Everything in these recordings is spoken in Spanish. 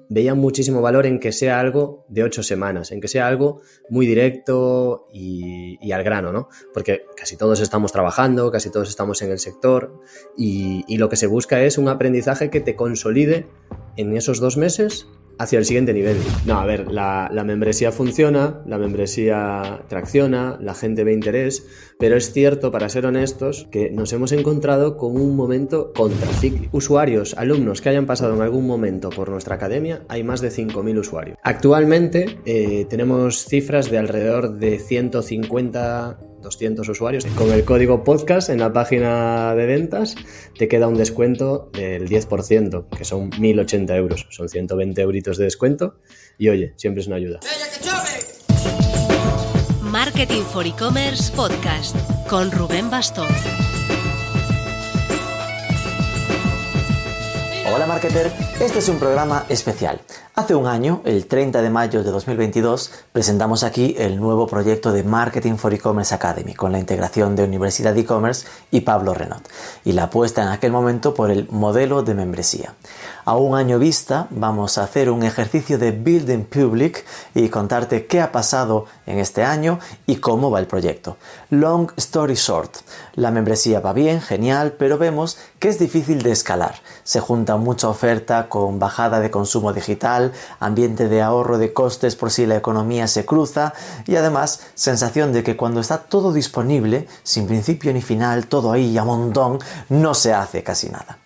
veían muchísimo valor en que sea algo de 8 semanas, en que sea algo muy directo y al grano, ¿no? Porque casi todos estamos trabajando, casi todos estamos en el sector y lo que se busca es un aprendizaje que te consolide en esos 2 meses hacia el siguiente nivel. No, a ver, la membresía funciona, la membresía tracciona, la gente ve interés, pero es cierto, para ser honestos, que nos hemos encontrado con un momento contracíclico. Usuarios, alumnos que hayan pasado en algún momento por nuestra academia, hay más de 5.000 usuarios. Actualmente tenemos cifras de alrededor de 150 200 usuarios. Con el código podcast en la página de ventas te queda un descuento del 10%, que son 1.080 euros. Son 120 euritos de descuento y oye, siempre es una ayuda. Marketing for E-Commerce Podcast con Rubén Bastón. Hola marketer, este es un programa especial. Hace un año, el 30 de mayo de 2022, presentamos aquí el nuevo proyecto de Marketing for E-Commerce Academy con la integración de Universidad e-Commerce y Pablo Renaud y la apuesta en aquel momento por el modelo de membresía. A un año vista vamos a hacer un ejercicio de Building Public y contarte qué ha pasado en este año y cómo va el proyecto. Long story short, la membresía va bien, genial, pero vemos que es difícil de escalar. Se junta mucha oferta con bajada de consumo digital, ambiente de ahorro de costes por si la economía se cruza y además sensación de que cuando está todo disponible, sin principio ni final, todo ahí a montón, no se hace casi nada.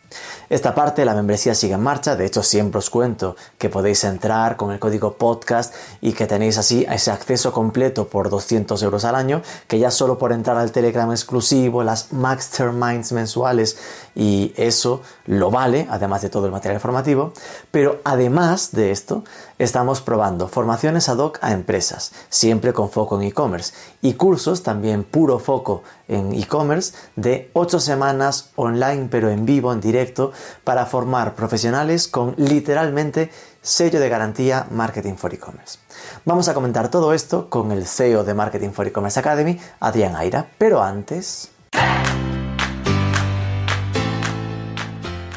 Esta parte de la membresía sigue en marcha, de hecho siempre os cuento que podéis entrar con el código podcast y que tenéis así ese acceso completo por 200 euros al año, que ya solo por entrar al Telegram exclusivo, las Masterminds mensuales y eso lo vale, además de todo el material formativo, pero además de esto estamos probando formaciones ad hoc a empresas, siempre con foco en e-commerce y cursos también puro foco en e-commerce de 8 semanas online pero en vivo, en directo, para formar profesionales con literalmente sello de garantía Marketing for E-Commerce. Vamos a comentar todo esto con el CEO de Marketing for E-Commerce Academy, Adrián Aira, pero antes...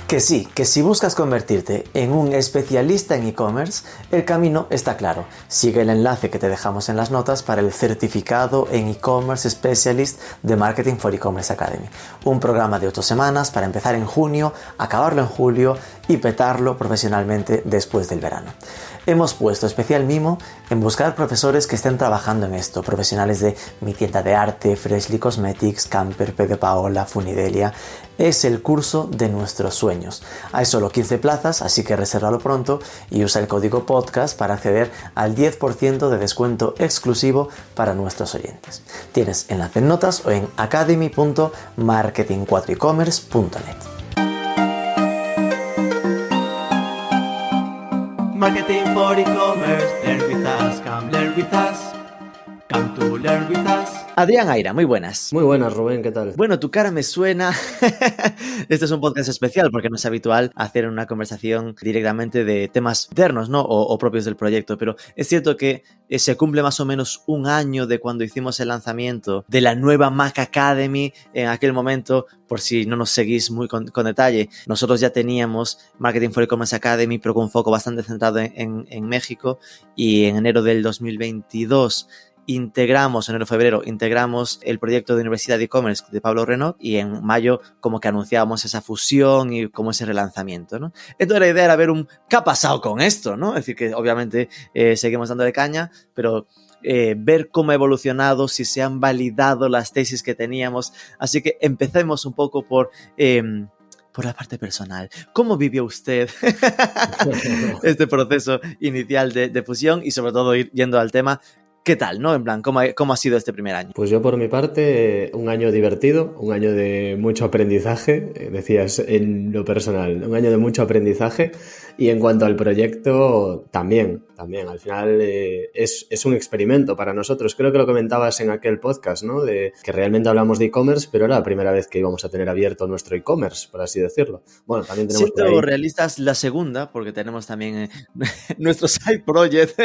Que sí, que si buscas convertirte en un especialista en e-commerce, el camino está claro. Sigue el enlace que te dejamos en las notas para el certificado en e-commerce specialist de Marketing for E-Commerce Academy. Un programa de 8 semanas para empezar en junio, acabarlo en julio y petarlo profesionalmente después del verano. Hemos puesto especial mimo en buscar profesores que estén trabajando en esto, profesionales de Mi Tienda de Arte, Freshly Cosmetics, Camper, P. de Paola, Funidelia. Es el curso de nuestros sueños. Hay solo 15 plazas, así que resérvalo pronto y usa el código podcast para acceder al 10% de descuento exclusivo para nuestros oyentes. Tienes enlace en notas o en academy.marketing4ecommerce.net. Marketing for E-Commerce, learn with us, come learn with us, come to learn with us. Adrián Aira, muy buenas. Muy buenas, Rubén, ¿qué tal? Bueno, tu cara me suena. Este es un podcast especial porque no es habitual hacer una conversación directamente de temas internos, ¿no? O propios del proyecto, pero es cierto que se cumple más o menos un año de cuando hicimos el lanzamiento de la nueva Mac Academy. En aquel momento, por si no nos seguís muy con detalle, nosotros ya teníamos Marketing for E-Commerce Academy, pero con un foco bastante centrado en México, y en enero del 2022 enero-febrero integramos el proyecto de Universidad e-Commerce de Pablo Renaud y en mayo como que anunciábamos esa fusión y como ese relanzamiento, ¿no? Entonces la idea era ver qué ha pasado con esto, ¿no? Es decir, que obviamente seguimos dándole caña, pero ver cómo ha evolucionado, si se han validado las tesis que teníamos. Así que empecemos un poco por la parte personal. ¿Cómo vivió usted este proceso inicial de fusión y sobre todo ir yendo al tema? ¿Qué tal, no? En plan, ¿cómo ha sido este primer año? Pues yo por mi parte, un año divertido, un año de mucho aprendizaje, decías en lo personal, un año de mucho aprendizaje y en cuanto al proyecto también, al final es un experimento para nosotros. Creo que lo comentabas en aquel podcast, ¿no? De que realmente hablamos de e-commerce, pero era la primera vez que íbamos a tener abierto nuestro e-commerce, por así decirlo. Bueno, también tenemos siendo realistas la segunda, porque tenemos también nuestro side project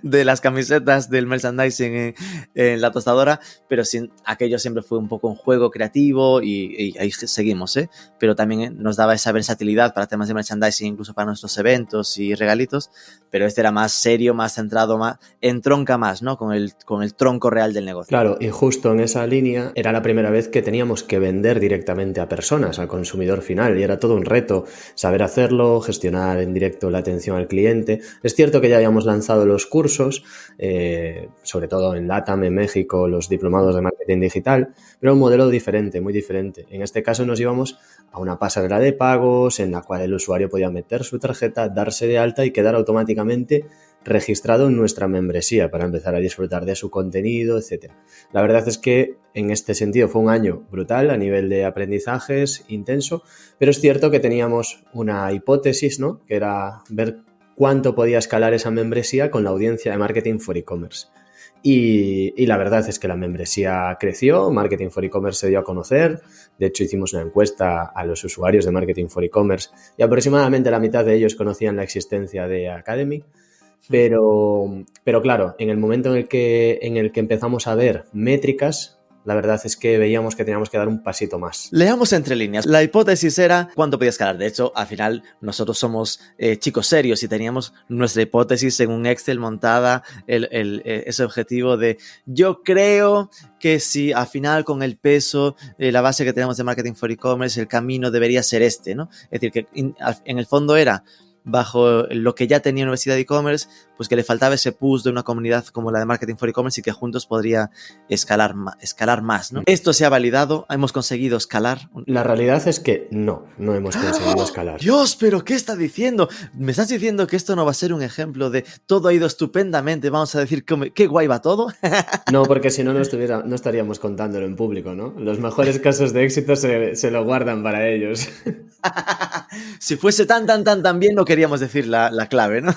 de las camisetas del merchandising en la tostadora, pero aquello siempre fue un poco un juego creativo y ahí seguimos, pero también nos daba esa versatilidad para temas de merchandising, incluso para nuestros nuestros eventos y regalitos, pero este era más serio, más centrado, más entronca más, ¿no? Con el tronco real del negocio. Claro, y justo en esa línea era la primera vez que teníamos que vender directamente a personas, al consumidor final, y era todo un reto saber hacerlo, gestionar en directo la atención al cliente. Es cierto que ya habíamos lanzado los cursos, sobre todo en LATAM, en México, los diplomados de marketing digital, pero un modelo diferente, muy diferente. En este caso nos íbamos a una pasarela de pagos en la cual el usuario podía meter su tarjeta, darse de alta y quedar automáticamente registrado en nuestra membresía para empezar a disfrutar de su contenido, etc. La verdad es que en este sentido fue un año brutal a nivel de aprendizajes, intenso, pero es cierto que teníamos una hipótesis, ¿no? Que era ver cuánto podía escalar esa membresía con la audiencia de Marketing for E-Commerce. Y la verdad es que la membresía creció, Marketing for E-Commerce se dio a conocer, de hecho hicimos una encuesta a los usuarios de Marketing for E-Commerce y aproximadamente la mitad de ellos conocían la existencia de Academy, pero claro, en el momento en el que empezamos a ver métricas, la verdad es que veíamos que teníamos que dar un pasito más. Leamos entre líneas. La hipótesis era cuánto podía escalar. De hecho, al final nosotros somos chicos serios y teníamos nuestra hipótesis en un Excel montada, ese objetivo de yo creo que si al final con el peso, la base que tenemos de Marketing for E-Commerce, el camino debería ser este, ¿no? Es decir, que en el fondo era bajo lo que ya tenía Universidad de E-Commerce, pues que le faltaba ese push de una comunidad como la de Marketing for E-Commerce y que juntos podría escalar más, ¿no? Esto se ha validado, hemos conseguido escalar. La realidad es que no hemos conseguido escalar. Dios, pero ¿qué estás diciendo? ¿Me estás diciendo que esto no va a ser un ejemplo de todo ha ido estupendamente, vamos a decir qué guay va todo? No, porque si no, no estaríamos contándolo en público, ¿no? Los mejores casos de éxito se lo guardan para ellos. Si fuese tan bien, no queríamos decir la clave, ¿no?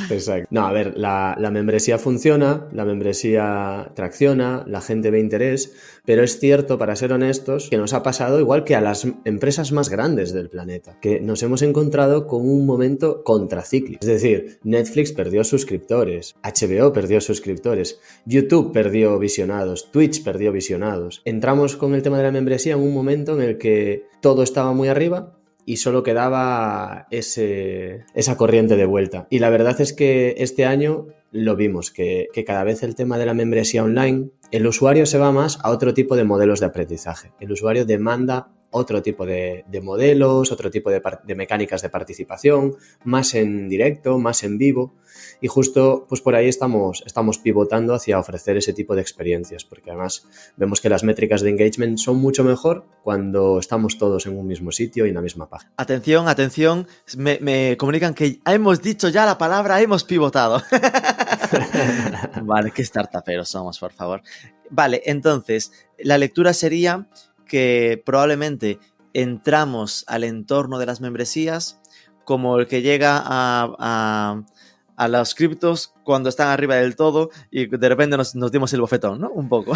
Exacto. No, a ver, la membresía funciona, la membresía tracciona, la gente ve interés, pero es cierto, para ser honestos, que nos ha pasado igual que a las empresas más grandes del planeta, que nos hemos encontrado con un momento contracíclico. Es decir, Netflix perdió suscriptores, HBO perdió suscriptores, YouTube perdió visionados, Twitch perdió visionados. Entramos con el tema de la membresía en un momento en el que todo estaba muy arriba y solo quedaba esa corriente de vuelta. Y la verdad es que este año lo vimos, que cada vez el tema de la membresía online, el usuario se va más a otro tipo de modelos de aprendizaje. El usuario demanda otro tipo de modelos, otro tipo de mecánicas de participación, más en directo, más en vivo. Y justo pues por ahí estamos pivotando hacia ofrecer ese tipo de experiencias, porque además vemos que las métricas de engagement son mucho mejor cuando estamos todos en un mismo sitio y en la misma página. Atención, me comunican que hemos dicho ya la palabra, hemos pivotado. Vale, qué startuperos somos, por favor. Vale, entonces, la lectura sería que probablemente entramos al entorno de las membresías como el que llega a los criptos cuando están arriba del todo y de repente nos dimos el bofetón, ¿no? Un poco.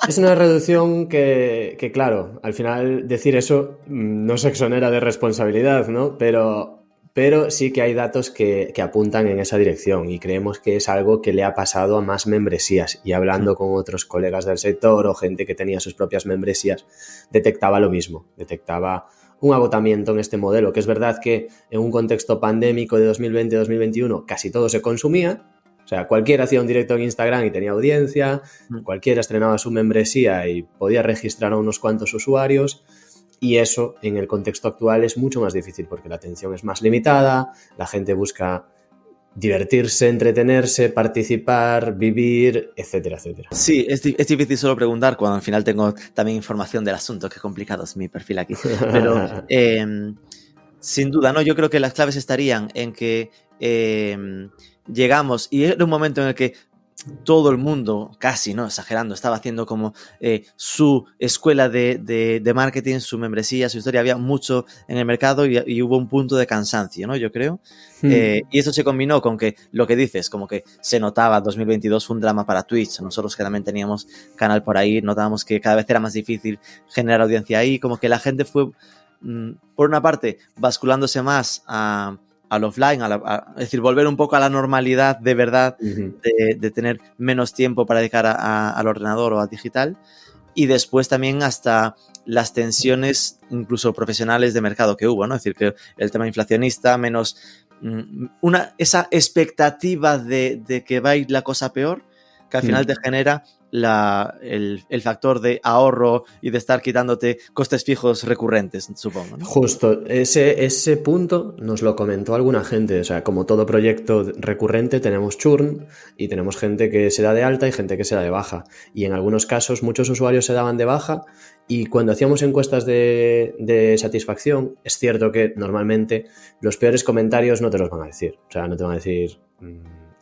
Es una reducción que, claro, al final decir eso no se exonera de responsabilidad, ¿no? Pero sí que hay datos que apuntan en esa dirección y creemos que es algo que le ha pasado a más membresías. Y hablando con otros colegas del sector o gente que tenía sus propias membresías, detectaba lo mismo, detectaba un agotamiento en este modelo, que es verdad que en un contexto pandémico de 2020-2021 casi todo se consumía. O sea, cualquiera hacía un directo en Instagram y tenía audiencia, cualquiera estrenaba su membresía y podía registrar a unos cuantos usuarios. Y eso, en el contexto actual, es mucho más difícil porque la atención es más limitada, la gente busca divertirse, entretenerse, participar, vivir, etcétera, etcétera. Sí, es difícil solo preguntar cuando al final tengo también información del asunto. Qué complicado es mi perfil aquí. Pero sin duda, ¿no? Yo creo que las claves estarían en que llegamos y era un momento en el que todo el mundo, casi, ¿no? Exagerando, estaba haciendo como su escuela de marketing, su membresía, su historia. Había mucho en el mercado y hubo un punto de cansancio, ¿no? Yo creo. Y eso se combinó con que lo que dices, como que se notaba 2022 fue un drama para Twitch. Nosotros que también teníamos canal por ahí, notábamos que cada vez era más difícil generar audiencia ahí. Como que la gente fue, por una parte, basculándose más al offline, es decir, volver un poco a la normalidad de verdad, de tener menos tiempo para dedicar al ordenador o al digital. y después también hasta las tensiones incluso profesionales de mercado que hubo, ¿no? Es decir, que el tema inflacionista, menos esa expectativa de que va a ir la cosa peor, que al final te genera el factor de ahorro y de estar quitándote costes fijos recurrentes, supongo, ¿no? Justo, ese punto nos lo comentó alguna gente. O sea, como todo proyecto recurrente tenemos churn y tenemos gente que se da de alta y gente que se da de baja. Y en algunos casos muchos usuarios se daban de baja y cuando hacíamos encuestas de satisfacción, es cierto que normalmente los peores comentarios no te los van a decir. O sea, no te van a decir...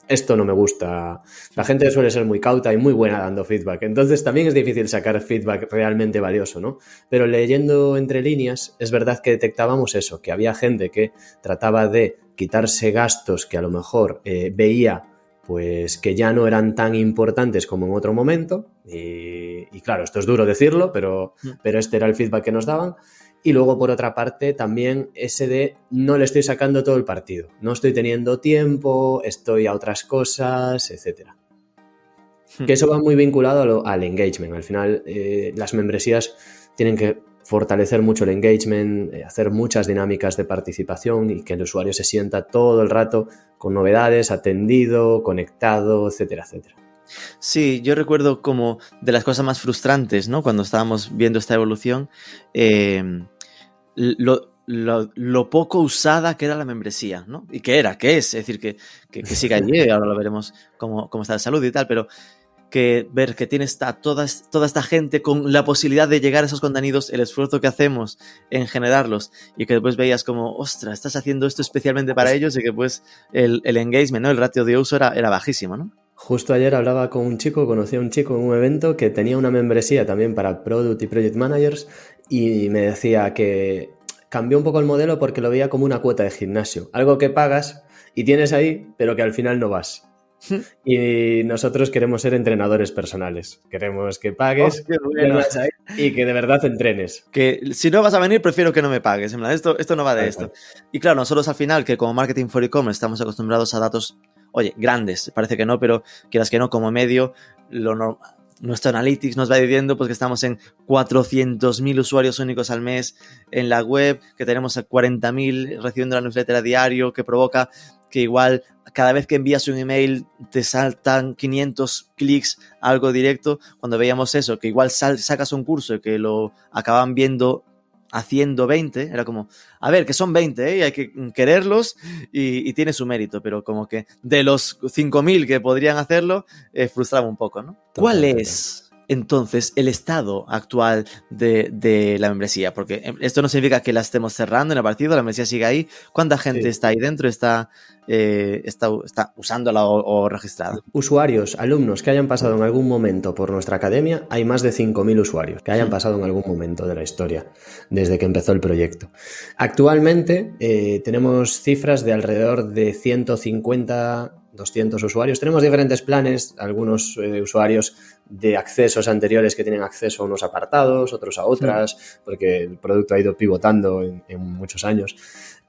esto no me gusta. La gente suele ser muy cauta y muy buena dando feedback. Entonces también es difícil sacar feedback realmente valioso, ¿no? Pero leyendo entre líneas, es verdad que detectábamos eso, que había gente que trataba de quitarse gastos que a lo mejor veía pues que ya no eran tan importantes como en otro momento. Y claro, esto es duro decirlo, pero este era el feedback que nos daban. Y luego, por otra parte, también ese de no le estoy sacando todo el partido. No estoy teniendo tiempo, estoy a otras cosas, etc. Que eso va muy vinculado al engagement. Al final, las membresías tienen que fortalecer mucho el engagement, hacer muchas dinámicas de participación y que el usuario se sienta todo el rato con novedades, atendido, conectado, etcétera, etcétera. Sí, yo recuerdo como de las cosas más frustrantes, ¿no? Cuando estábamos viendo esta evolución, lo poco usada que era la membresía, ¿no? Y que es, es decir, que sigue allí, ahora lo veremos cómo está de salud y tal, pero que ver que tienes toda esta gente con la posibilidad de llegar a esos contenidos, el esfuerzo que hacemos en generarlos y que después veías como, ostras, estás haciendo esto especialmente para ellos y que pues el engagement, ¿no? El ratio de uso era bajísimo, ¿no? Justo ayer hablaba con un chico, conocí a un chico en un evento que tenía una membresía también para Product y Project Managers y me decía que cambió un poco el modelo porque lo veía como una cuota de gimnasio, algo que pagas y tienes ahí, pero que al final no vas. Y nosotros queremos ser entrenadores personales. Queremos que pagues y que de verdad entrenes. Que si no vas a venir, prefiero que no me pagues. En plan, esto no va de esto. Y claro, nosotros al final, que como Marketing for E-Commerce estamos acostumbrados a datos, oye, grandes, parece que no, pero quieras que no, como medio, nuestro Analytics nos va diciendo pues, que estamos en 400.000 usuarios únicos al mes en la web, que tenemos a 40.000 recibiendo la newsletter a diario, que provoca que igual cada vez que envías un email te saltan 500 clics a algo directo. Cuando veíamos eso, que igual sacas un curso y que lo acaban viendo haciendo 20, era como, a ver, que son 20, y hay que quererlos y tiene su mérito, pero como que de los 5.000 que podrían hacerlo, frustraba un poco, ¿no? ¿Cuál es entonces el estado actual de la membresía? Porque esto no significa que la estemos cerrando en el partido, la membresía sigue ahí. ¿Cuánta gente está ahí dentro? ¿Está usándola o registrada? Usuarios, alumnos que hayan pasado en algún momento por nuestra academia, hay más de 5.000 usuarios que hayan pasado en algún momento de la historia desde que empezó el proyecto. Actualmente tenemos cifras de alrededor de 150 200 usuarios. Tenemos diferentes planes, algunos usuarios de accesos anteriores que tienen acceso a unos apartados, otros a otras, porque el producto ha ido pivotando en muchos años,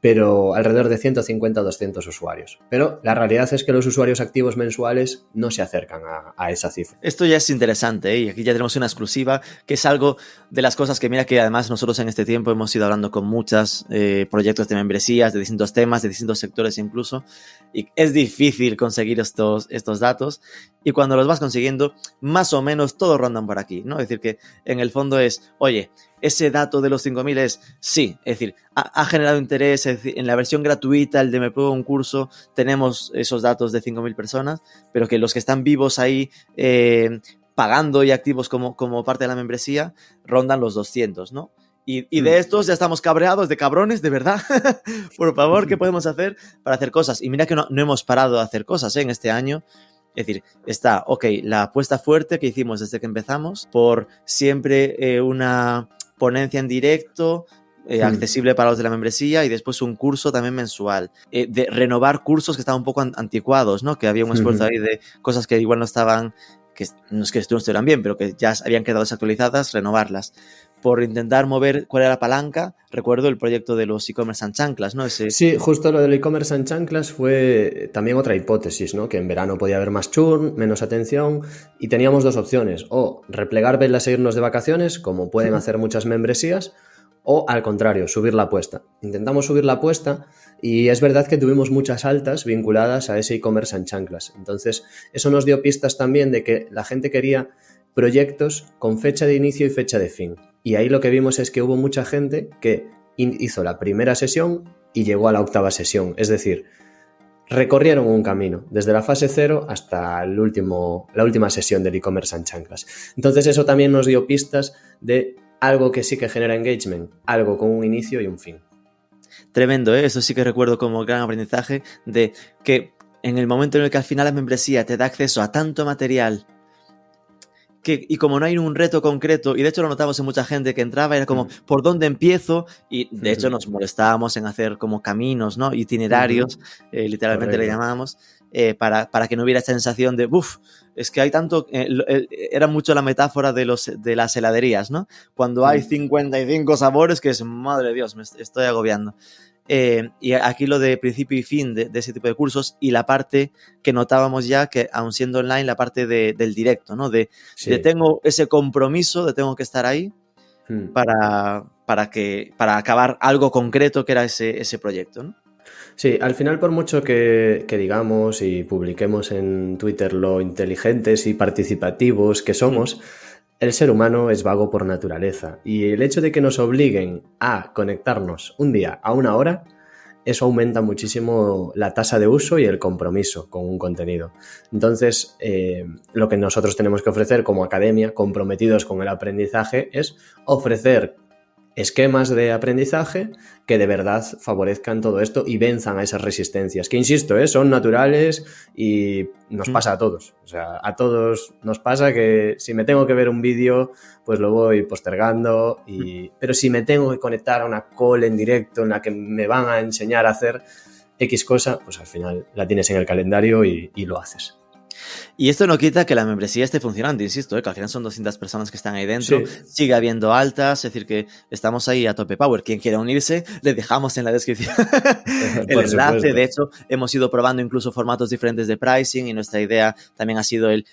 pero alrededor de 150 o 200 usuarios. Pero la realidad es que los usuarios activos mensuales no se acercan a esa cifra. Esto ya es interesante, ¿eh? Y aquí ya tenemos una exclusiva, que es algo de las cosas que mira que además nosotros en este tiempo hemos ido hablando con muchos proyectos de membresías, de distintos temas, de distintos sectores incluso, y es difícil conseguir estos datos, y cuando los vas consiguiendo, más o menos todos rondan por aquí, ¿no? Es decir, que en el fondo es, oye, ese dato de los 5.000 es, sí, es decir, ha generado interés, es decir, en la versión gratuita, el de Me Pruebo un Curso, tenemos esos datos de 5.000 personas, pero que los que están vivos ahí pagando y activos como parte de la membresía, rondan los 200, ¿no? Y de estos ya estamos cabreados, de cabrones, de verdad. Por favor, ¿qué podemos hacer para hacer cosas? Y mira que no hemos parado de hacer cosas en este año. Es decir, está, ok, la apuesta fuerte que hicimos desde que empezamos por siempre una ponencia en directo, accesible para los de la membresía, y después un curso también mensual. De renovar cursos que estaban un poco anticuados, ¿no? Que había un esfuerzo ahí de cosas que igual no estaban, que no es que no estuvieran bien, pero que ya habían quedado desactualizadas, renovarlas. por intentar mover cuál era la palanca, recuerdo el proyecto de los e-commerce and chanclas, ¿no? Sí, justo lo del e-commerce and chanclas fue también otra hipótesis, ¿no? Que en verano podía haber más churn, menos atención, y teníamos dos opciones: o replegar velas e irnos de vacaciones, como pueden hacer muchas membresías, o al contrario, subir la apuesta. Intentamos subir la apuesta y es verdad que tuvimos muchas altas vinculadas a ese e-commerce and chanclas. Entonces, eso nos dio pistas también de que la gente quería proyectos con fecha de inicio y fecha de fin. Y ahí lo que vimos es que hubo mucha gente que hizo la primera sesión y llegó a la 8ª sesión. Es decir, recorrieron un camino desde la fase 0 hasta la última sesión del e-commerce and chanclas. Entonces, eso también nos dio pistas de algo que sí que genera engagement, algo con un inicio y un fin. Tremendo, ¿eh? Eso sí que recuerdo como gran aprendizaje de que en el momento en el que al final la membresía te da acceso a tanto material y como no hay un reto concreto, y de hecho lo notamos en mucha gente que entraba, era como, ¿por dónde empiezo? Y de hecho nos molestábamos en hacer como caminos, ¿no? Itinerarios, literalmente Correcto. le llamábamos, para que no hubiera esta sensación de, es que hay tanto, era mucho la metáfora de las heladerías, ¿no? Cuando hay 55 sabores, que es, madre de Dios, me estoy agobiando. Y aquí lo de principio y fin de ese tipo de cursos, y la parte que notábamos ya que aun siendo online, la parte del directo, ¿no? De tengo ese compromiso de tengo que estar ahí para acabar algo concreto que era ese proyecto, ¿no? Sí, al final, por mucho que digamos y publiquemos en Twitter lo inteligentes y participativos que somos, el ser humano es vago por naturaleza, y el hecho de que nos obliguen a conectarnos un día a una hora, eso aumenta muchísimo la tasa de uso y el compromiso con un contenido. Entonces, lo que nosotros tenemos que ofrecer como academia, comprometidos con el aprendizaje, es ofrecer esquemas de aprendizaje que de verdad favorezcan todo esto y venzan a esas resistencias, que insisto, son naturales y nos pasa a todos. O sea, a todos nos pasa que si me tengo que ver un vídeo, pues lo voy postergando, pero si me tengo que conectar a una call en directo en la que me van a enseñar a hacer X cosa, pues al final la tienes en el calendario y lo haces. Y esto no quita que la membresía esté funcionando, insisto, que al final son 200 personas que están ahí dentro, sigue habiendo altas, es decir, que estamos ahí a tope power. Quien quiera unirse, le dejamos en la descripción el enlace. De hecho, hemos ido probando incluso formatos diferentes de pricing, y nuestra idea también ha sido el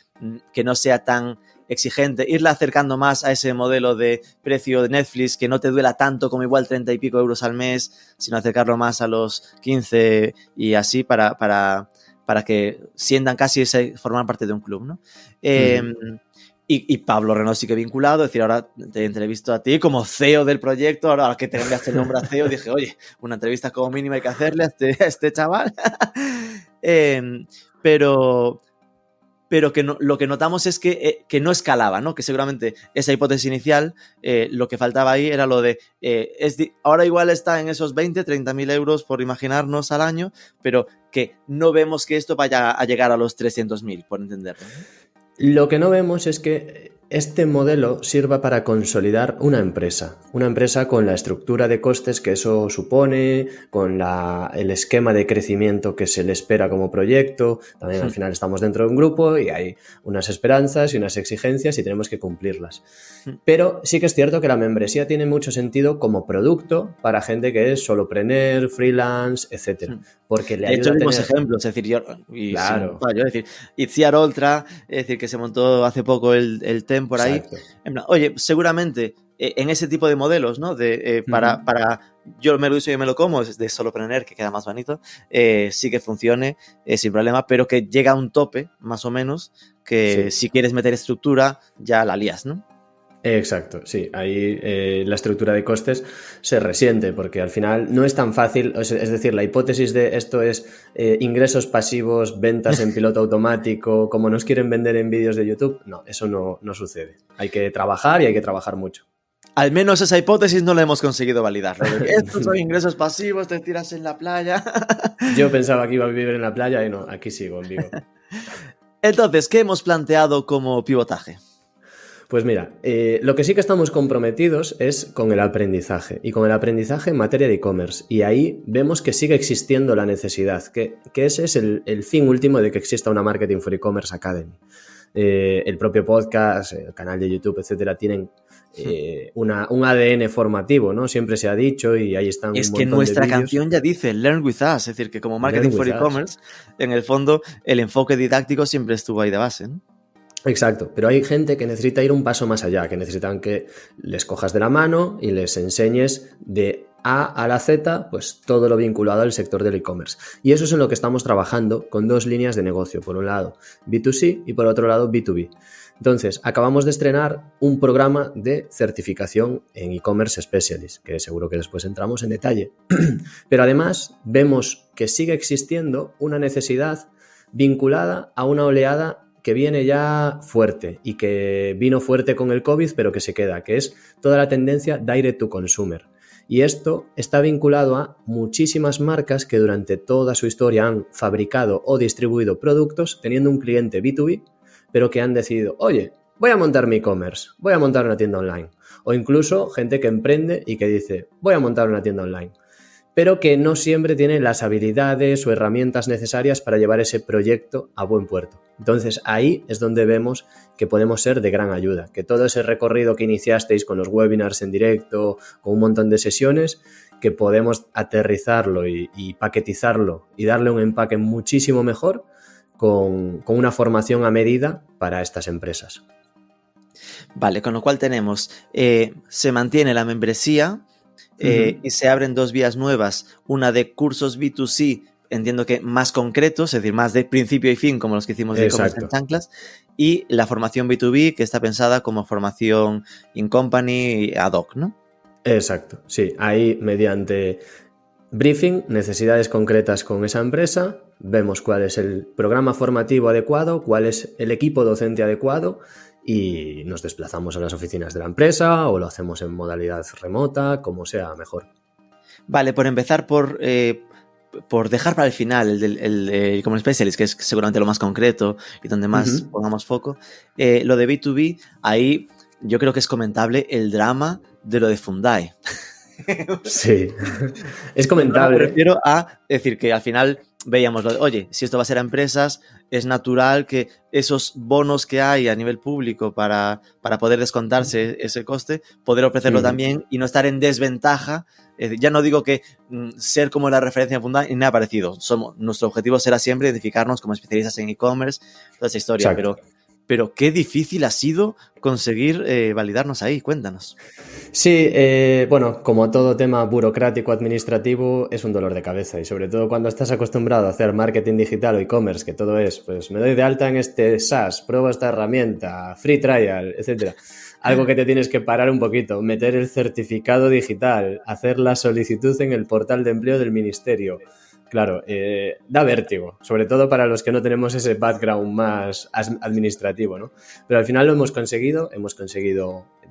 que no sea tan exigente, irla acercando más a ese modelo de precio de Netflix, que no te duela tanto como igual 30 y pico euros al mes, sino acercarlo más a los 15 y así para que sientan casi formar parte de un club, ¿no? Y Pablo Renaud sigue vinculado, es decir, ahora te entrevisto a ti como CEO del proyecto, ahora que te cambiaste el nombre a CEO, dije, oye, una entrevista como mínima hay que hacerle a este chaval. Pero que no, lo que notamos es que no escalaba, ¿no? Que seguramente esa hipótesis inicial, lo que faltaba ahí era lo de, ahora igual está en esos 20, 30.000 euros por imaginarnos al año, pero que no vemos que esto vaya a llegar a los 300.000, por entenderlo. Lo que no vemos es que este modelo sirva para consolidar una empresa con la estructura de costes que eso supone, con el esquema de crecimiento que se le espera como proyecto. También al final estamos dentro de un grupo y hay unas esperanzas y unas exigencias y tenemos que cumplirlas. Pero sí que es cierto que la membresía tiene mucho sentido como producto para gente que es solopreneur, freelance, etc. Porque le ayuda a tener ejemplos, es decir, claro. Es decir, Itziar Ultra, es decir, que se montó hace poco el TEM por ahí. Oye, seguramente en ese tipo de modelos, ¿no? Para yo me lo uso y me lo como, de solopreneur, que queda más bonito, sí que funcione sin problema, pero que llega a un tope, más o menos, que si quieres meter estructura, ya la lías, ¿no? Exacto, sí, ahí la estructura de costes se resiente porque al final no es tan fácil, es decir, la hipótesis de esto es ingresos pasivos, ventas en piloto automático, como nos quieren vender en vídeos de YouTube, no, eso no sucede, hay que trabajar y hay que trabajar mucho. Al menos esa hipótesis no la hemos conseguido validar. Estos son ingresos pasivos, te tiras en la playa. Yo pensaba que iba a vivir en la playa y no, aquí sigo en Vigo. Entonces, ¿qué hemos planteado como pivotaje? Pues mira, lo que sí que estamos comprometidos es con el aprendizaje y con el aprendizaje en materia de e-commerce, y ahí vemos que sigue existiendo la necesidad, que ese es el fin último de que exista una Marketing for E-Commerce Academy. El propio podcast, el canal de YouTube, etcétera, tienen un ADN formativo, ¿no? Siempre se ha dicho y ahí están Es un que montón nuestra de vídeos. canción ya dice Learn with us, es decir, que como Marketing Learn for with us. E-commerce, en el fondo el enfoque didáctico siempre estuvo ahí de base, ¿no? Exacto, pero hay gente que necesita ir un paso más allá, que necesitan que les cojas de la mano y les enseñes de A a la Z, pues todo lo vinculado al sector del e-commerce. Y eso es en lo que estamos trabajando con 2 líneas de negocio. Por un lado, B2C y por otro lado, B2B. Entonces, acabamos de estrenar un programa de certificación en e-commerce specialist, que seguro que después entramos en detalle. Pero además, vemos que sigue existiendo una necesidad vinculada a una oleada que viene ya fuerte y que vino fuerte con el COVID, pero que se queda, que es toda la tendencia direct to consumer. Y esto está vinculado a muchísimas marcas que durante toda su historia han fabricado o distribuido productos teniendo un cliente B2B, pero que han decidido, oye, voy a montar mi e-commerce, voy a montar una tienda online. O incluso gente que emprende y que dice, voy a montar una tienda online, pero que no siempre tiene las habilidades o herramientas necesarias para llevar ese proyecto a buen puerto. Entonces ahí es donde vemos que podemos ser de gran ayuda, que todo ese recorrido que iniciasteis con los webinars en directo, con un montón de sesiones, que podemos aterrizarlo y paquetizarlo y darle un empaque muchísimo mejor con una formación a medida para estas empresas. Vale, con lo cual tenemos, se mantiene la membresía, y se abren 2 vías nuevas, una de cursos B2C, entiendo que más concretos, es decir, más de principio y fin, como los que hicimos de e-commerce en chanclas, y la formación B2B, que está pensada como formación in company ad hoc, ¿no? Exacto, sí, ahí mediante briefing, necesidades concretas con esa empresa, vemos cuál es el programa formativo adecuado, cuál es el equipo docente adecuado, y nos desplazamos a las oficinas de la empresa o lo hacemos en modalidad remota, como sea mejor. Vale, por empezar por dejar para el final el e-commerce specialist, que es seguramente lo más concreto y donde más pongamos foco, lo de B2B, ahí yo creo que es comentable el drama de lo de Fundai. Sí, es comentable. Me refiero a decir que al final veíamos, oye, si esto va a ser a empresas, es natural que esos bonos que hay a nivel público para poder descontarse ese coste, poder ofrecerlo también y no estar en desventaja. Ya no digo que ser como la referencia en Fundai, ni ha parecido. Nuestro objetivo será siempre identificarnos como especialistas en e-commerce, toda esa historia, pero qué difícil ha sido conseguir validarnos ahí. Cuéntanos. Sí, bueno, como todo tema burocrático administrativo es un dolor de cabeza y sobre todo cuando estás acostumbrado a hacer marketing digital o e-commerce, que todo es, pues me doy de alta en este SaaS, pruebo esta herramienta, free trial, etcétera. Algo que te tienes que parar un poquito, meter el certificado digital, hacer la solicitud en el portal de empleo del ministerio. Claro, da vértigo, sobre todo para los que no tenemos ese background más administrativo, ¿no? Pero al final lo hemos conseguido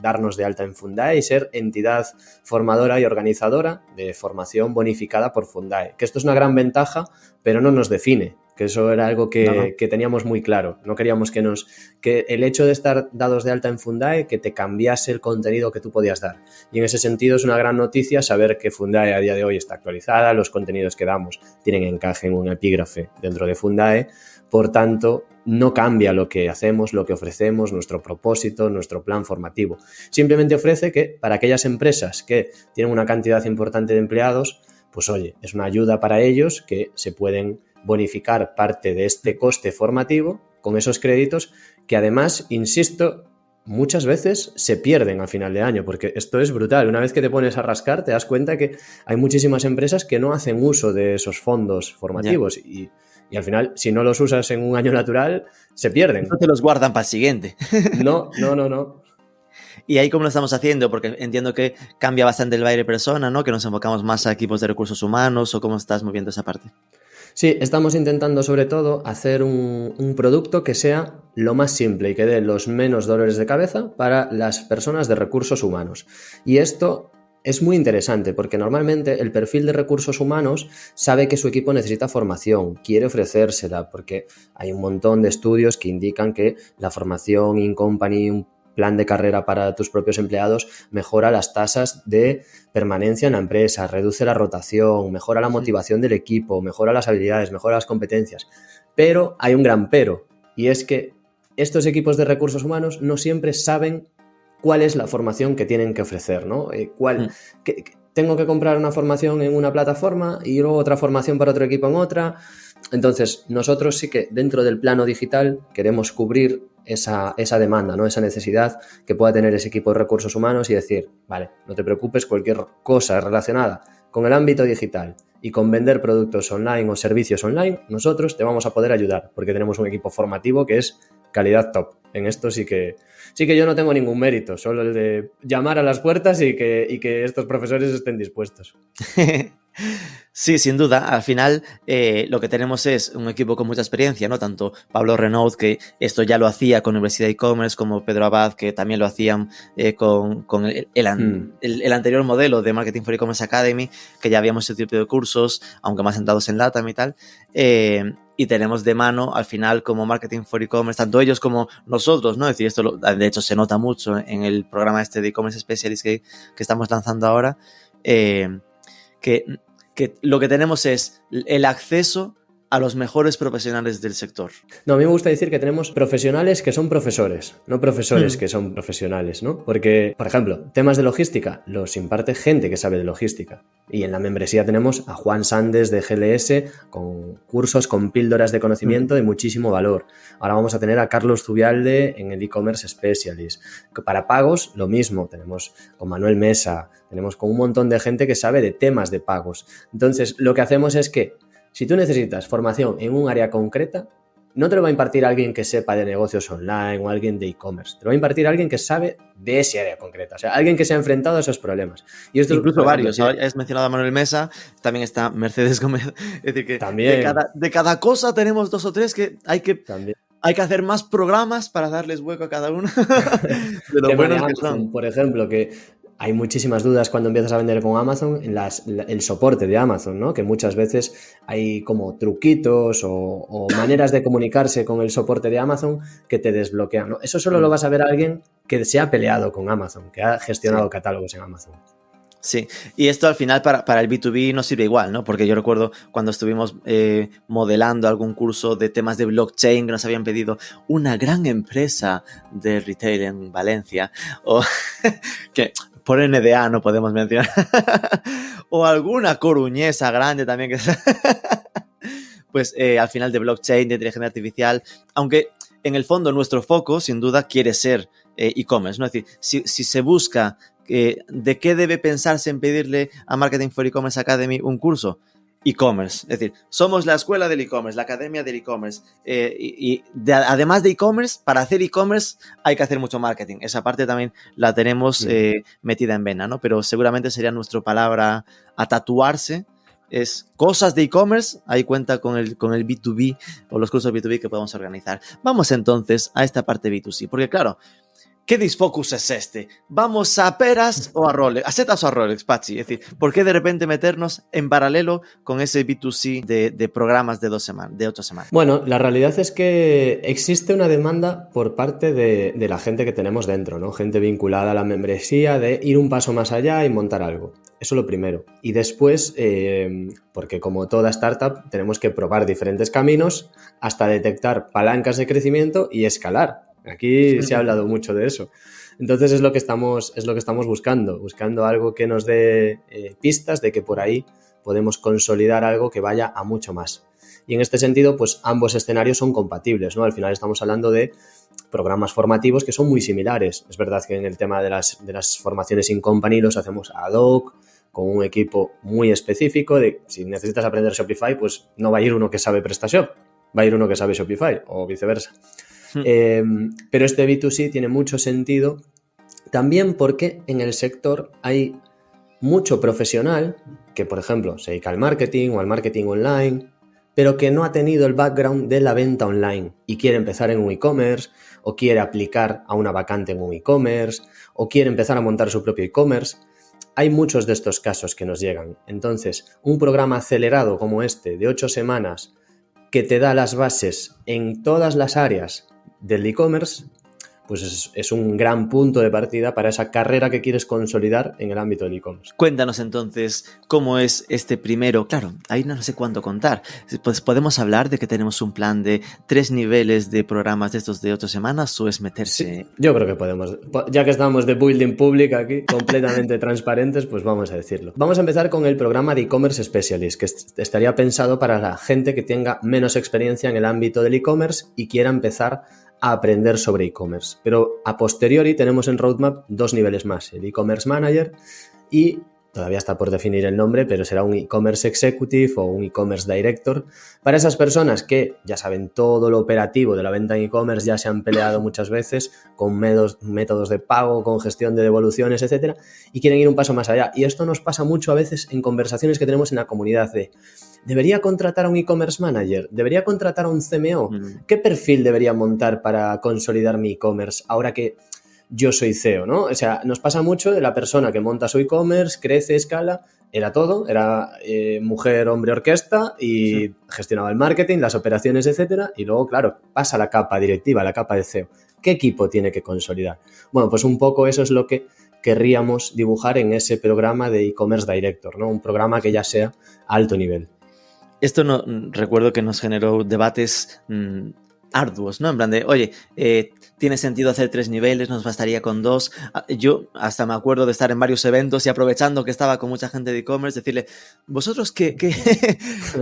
darnos de alta en Fundae y ser entidad formadora y organizadora de formación bonificada por Fundae, que esto es una gran ventaja, pero no nos define, que eso era algo que teníamos muy claro. No queríamos que el hecho de estar dados de alta en Fundae que te cambiase el contenido que tú podías dar. Y en ese sentido es una gran noticia saber que Fundae a día de hoy está actualizada, los contenidos que damos tienen encaje en un epígrafe dentro de Fundae, por tanto no cambia lo que hacemos, lo que ofrecemos, nuestro propósito, nuestro plan formativo. Simplemente ofrece que para aquellas empresas que tienen una cantidad importante de empleados, pues oye, es una ayuda para ellos que se pueden bonificar parte de este coste formativo con esos créditos que además, insisto, muchas veces se pierden a final de año, porque esto es brutal. Una vez que te pones a rascar, te das cuenta que hay muchísimas empresas que no hacen uso de esos fondos formativos y al final, si no los usas en un año natural, se pierden. No te los guardan para el siguiente. No. ¿Y ahí cómo lo estamos haciendo? Porque entiendo que cambia bastante el buyer persona, ¿no? Que nos enfocamos más a equipos de recursos humanos, ¿o cómo estás moviendo esa parte? Sí, estamos intentando sobre todo hacer un producto que sea lo más simple y que dé los menos dolores de cabeza para las personas de recursos humanos. Y esto es muy interesante porque normalmente el perfil de recursos humanos sabe que su equipo necesita formación, quiere ofrecérsela porque hay un montón de estudios que indican que la formación in company, un plan de carrera para tus propios empleados mejora las tasas de permanencia en la empresa, reduce la rotación, mejora la motivación del equipo, mejora las habilidades, mejora las competencias. Pero hay un gran pero, y es que estos equipos de recursos humanos no siempre saben cuál es la formación que tienen que ofrecer, ¿no? Tengo que comprar una formación en una plataforma y luego otra formación para otro equipo en otra. Entonces, nosotros sí que dentro del plano digital queremos cubrir esa demanda, ¿no? Esa necesidad que pueda tener ese equipo de recursos humanos y decir, vale, no te preocupes, cualquier cosa relacionada con el ámbito digital y con vender productos online o servicios online, nosotros te vamos a poder ayudar porque tenemos un equipo formativo que es calidad top. En esto sí que yo no tengo ningún mérito, solo el de llamar a las puertas y que estos profesores estén dispuestos. Sí, sin duda. Al final lo que tenemos es un equipo con mucha experiencia, ¿no? Tanto Pablo Renaud, que esto ya lo hacía con Universidad de E-Commerce, como Pedro Abad, que también lo hacían con el anterior modelo de Marketing for E-Commerce Academy, que ya habíamos hecho tipo de cursos, aunque más centrados en LATAM y tal. Y tenemos de mano, al final, como Marketing for E-Commerce, tanto ellos como nosotros, ¿no? Es decir, esto de hecho se nota mucho en el programa este de E-Commerce Specialist que estamos lanzando ahora, que lo que tenemos es el acceso a los mejores profesionales del sector. No, a mí me gusta decir que tenemos profesionales que son profesores, no profesores que son profesionales, ¿no? Porque, por ejemplo, temas de logística los imparte gente que sabe de logística. Y en la membresía tenemos a Juan Sandes de GLS con cursos, con píldoras de conocimiento de muchísimo valor. Ahora vamos a tener a Carlos Zubialde en el e-commerce specialist. Para pagos, lo mismo. Tenemos con Manuel Mesa, tenemos con un montón de gente que sabe de temas de pagos. Entonces, lo que hacemos es que si tú necesitas formación en un área concreta, no te lo va a impartir alguien que sepa de negocios online o alguien de e-commerce. Te lo va a impartir alguien que sabe de ese área concreta. O sea, alguien que se ha enfrentado a esos problemas. Y esto incluso varios. Has mencionado a Manuel Mesa, también está Mercedes Gómez. Es decir, que también. De cada cosa tenemos 2 o 3 que hay que hacer más programas para darles hueco a cada uno. De lo buenos que son. Por ejemplo, que hay muchísimas dudas cuando empiezas a vender con Amazon en el soporte de Amazon, ¿no? Que muchas veces hay como truquitos o maneras de comunicarse con el soporte de Amazon que te desbloquean, ¿no? Eso solo lo vas a ver a alguien que se ha peleado con Amazon, que ha gestionado catálogos en Amazon. Sí, y esto al final para el B2B nos sirve igual, ¿no? Porque yo recuerdo cuando estuvimos modelando algún curso de temas de blockchain que nos habían pedido una gran empresa de retail en Valencia, o que por NDA no podemos mencionar, o alguna coruñesa grande también que pues al final de blockchain, de inteligencia artificial, aunque en el fondo nuestro foco sin duda quiere ser e-commerce, ¿no? Es decir, si se busca ¿de qué debe pensarse en pedirle a Marketing for E-Commerce Academy un curso? E-commerce. Es decir, somos la escuela del e-commerce, la academia del e-commerce. Además de e-commerce, para hacer e-commerce hay que hacer mucho marketing. Esa parte también la tenemos metida en vena, ¿no? Pero seguramente sería nuestra palabra a tatuarse. Es cosas de e-commerce, ahí cuenta con el B2B o los cursos B2B que podemos organizar. Vamos entonces a esta parte B2C, porque claro, ¿qué disfocus es este? ¿Vamos a peras o a Rolex? ¿A setas o a Rolex, Pachi? Es decir, ¿por qué de repente meternos en paralelo con ese B2C de programas de 8 semanas? Bueno, la realidad es que existe una demanda por parte de la gente que tenemos dentro, ¿no? Gente vinculada a la membresía de ir un paso más allá y montar algo. Eso lo primero. Y después, porque como toda startup, tenemos que probar diferentes caminos hasta detectar palancas de crecimiento y escalar. Aquí se ha hablado mucho de eso. Entonces es lo que estamos buscando algo que nos dé pistas de que por ahí podemos consolidar algo que vaya a mucho más. Y en este sentido, pues ambos escenarios son compatibles, ¿no? Al final estamos hablando de programas formativos que son muy similares. Es verdad que en el tema de las formaciones in company los hacemos ad hoc, con un equipo muy específico. Si necesitas aprender Shopify, pues no va a ir uno que sabe PrestaShop, va a ir uno que sabe Shopify o viceversa. Pero este B2C tiene mucho sentido también porque en el sector hay mucho profesional que, por ejemplo, se dedica al marketing o al marketing online, pero que no ha tenido el background de la venta online y quiere empezar en un e-commerce o quiere aplicar a una vacante en un e-commerce o quiere empezar a montar su propio e-commerce. Hay muchos de estos casos que nos llegan. Entonces, un programa acelerado como este de 8 semanas que te da las bases en todas las áreas del e-commerce, pues es un gran punto de partida para esa carrera que quieres consolidar en el ámbito del e-commerce. Cuéntanos entonces cómo es este primero. Claro, ahí no sé cuánto contar. Pues podemos hablar de que tenemos un plan de 3 niveles de programas de estos de 8 semanas, o es meterse... Sí, yo creo que podemos. Ya que estamos de building public aquí, completamente transparentes, pues vamos a decirlo. Vamos a empezar con el programa de e-commerce specialist, que estaría pensado para la gente que tenga menos experiencia en el ámbito del e-commerce y quiera empezar a aprender sobre e-commerce. Pero a posteriori tenemos en roadmap 2 niveles más, el e-commerce manager y todavía está por definir el nombre, pero será un e-commerce executive o un e-commerce director. Para esas personas que ya saben todo lo operativo de la venta en e-commerce, ya se han peleado muchas veces con métodos de pago, con gestión de devoluciones, etcétera, y quieren ir un paso más allá. Y esto nos pasa mucho a veces en conversaciones que tenemos en la comunidad de ¿debería contratar a un e-commerce manager? ¿Debería contratar a un CMO? ¿Qué perfil debería montar para consolidar mi e-commerce ahora que yo soy CEO, ¿no? O sea, nos pasa mucho de la persona que monta su e-commerce, crece, escala, era todo, era mujer, hombre, orquesta y gestionaba el marketing, las operaciones, etcétera, y luego, claro, pasa a la capa directiva, a la capa de CEO. ¿Qué equipo tiene que consolidar? Bueno, pues un poco eso es lo que querríamos dibujar en ese programa de e-commerce director, ¿no? Un programa que ya sea a alto nivel. Esto no, recuerdo que nos generó debates arduos, ¿no? En plan de, oye, tiene sentido hacer 3 niveles, nos bastaría con 2. Yo hasta me acuerdo de estar en varios eventos y aprovechando que estaba con mucha gente de e-commerce, decirle, ¿vosotros qué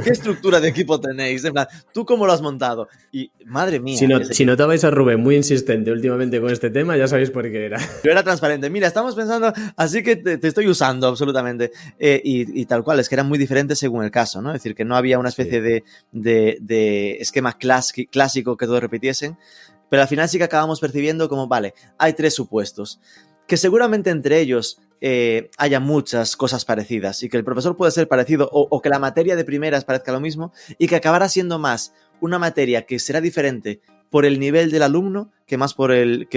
estructura de equipo tenéis? En plan, ¿tú cómo lo has montado? Y madre mía. Si notabais a Rubén muy insistente últimamente con este tema, ya sabéis por qué era. Yo era transparente. Mira, estamos pensando, así que te estoy usando absolutamente. Y tal cual, es que eran muy diferentes según el caso, ¿no? Es decir, que no había una especie de esquema clásico que todos repitiesen. Pero al final sí que acabamos percibiendo como, vale, hay 3 supuestos, que seguramente entre ellos haya muchas cosas parecidas y que el profesor puede ser parecido o que la materia de primeras parezca lo mismo y que acabará siendo más una materia que será diferente por el nivel del alumno que más por el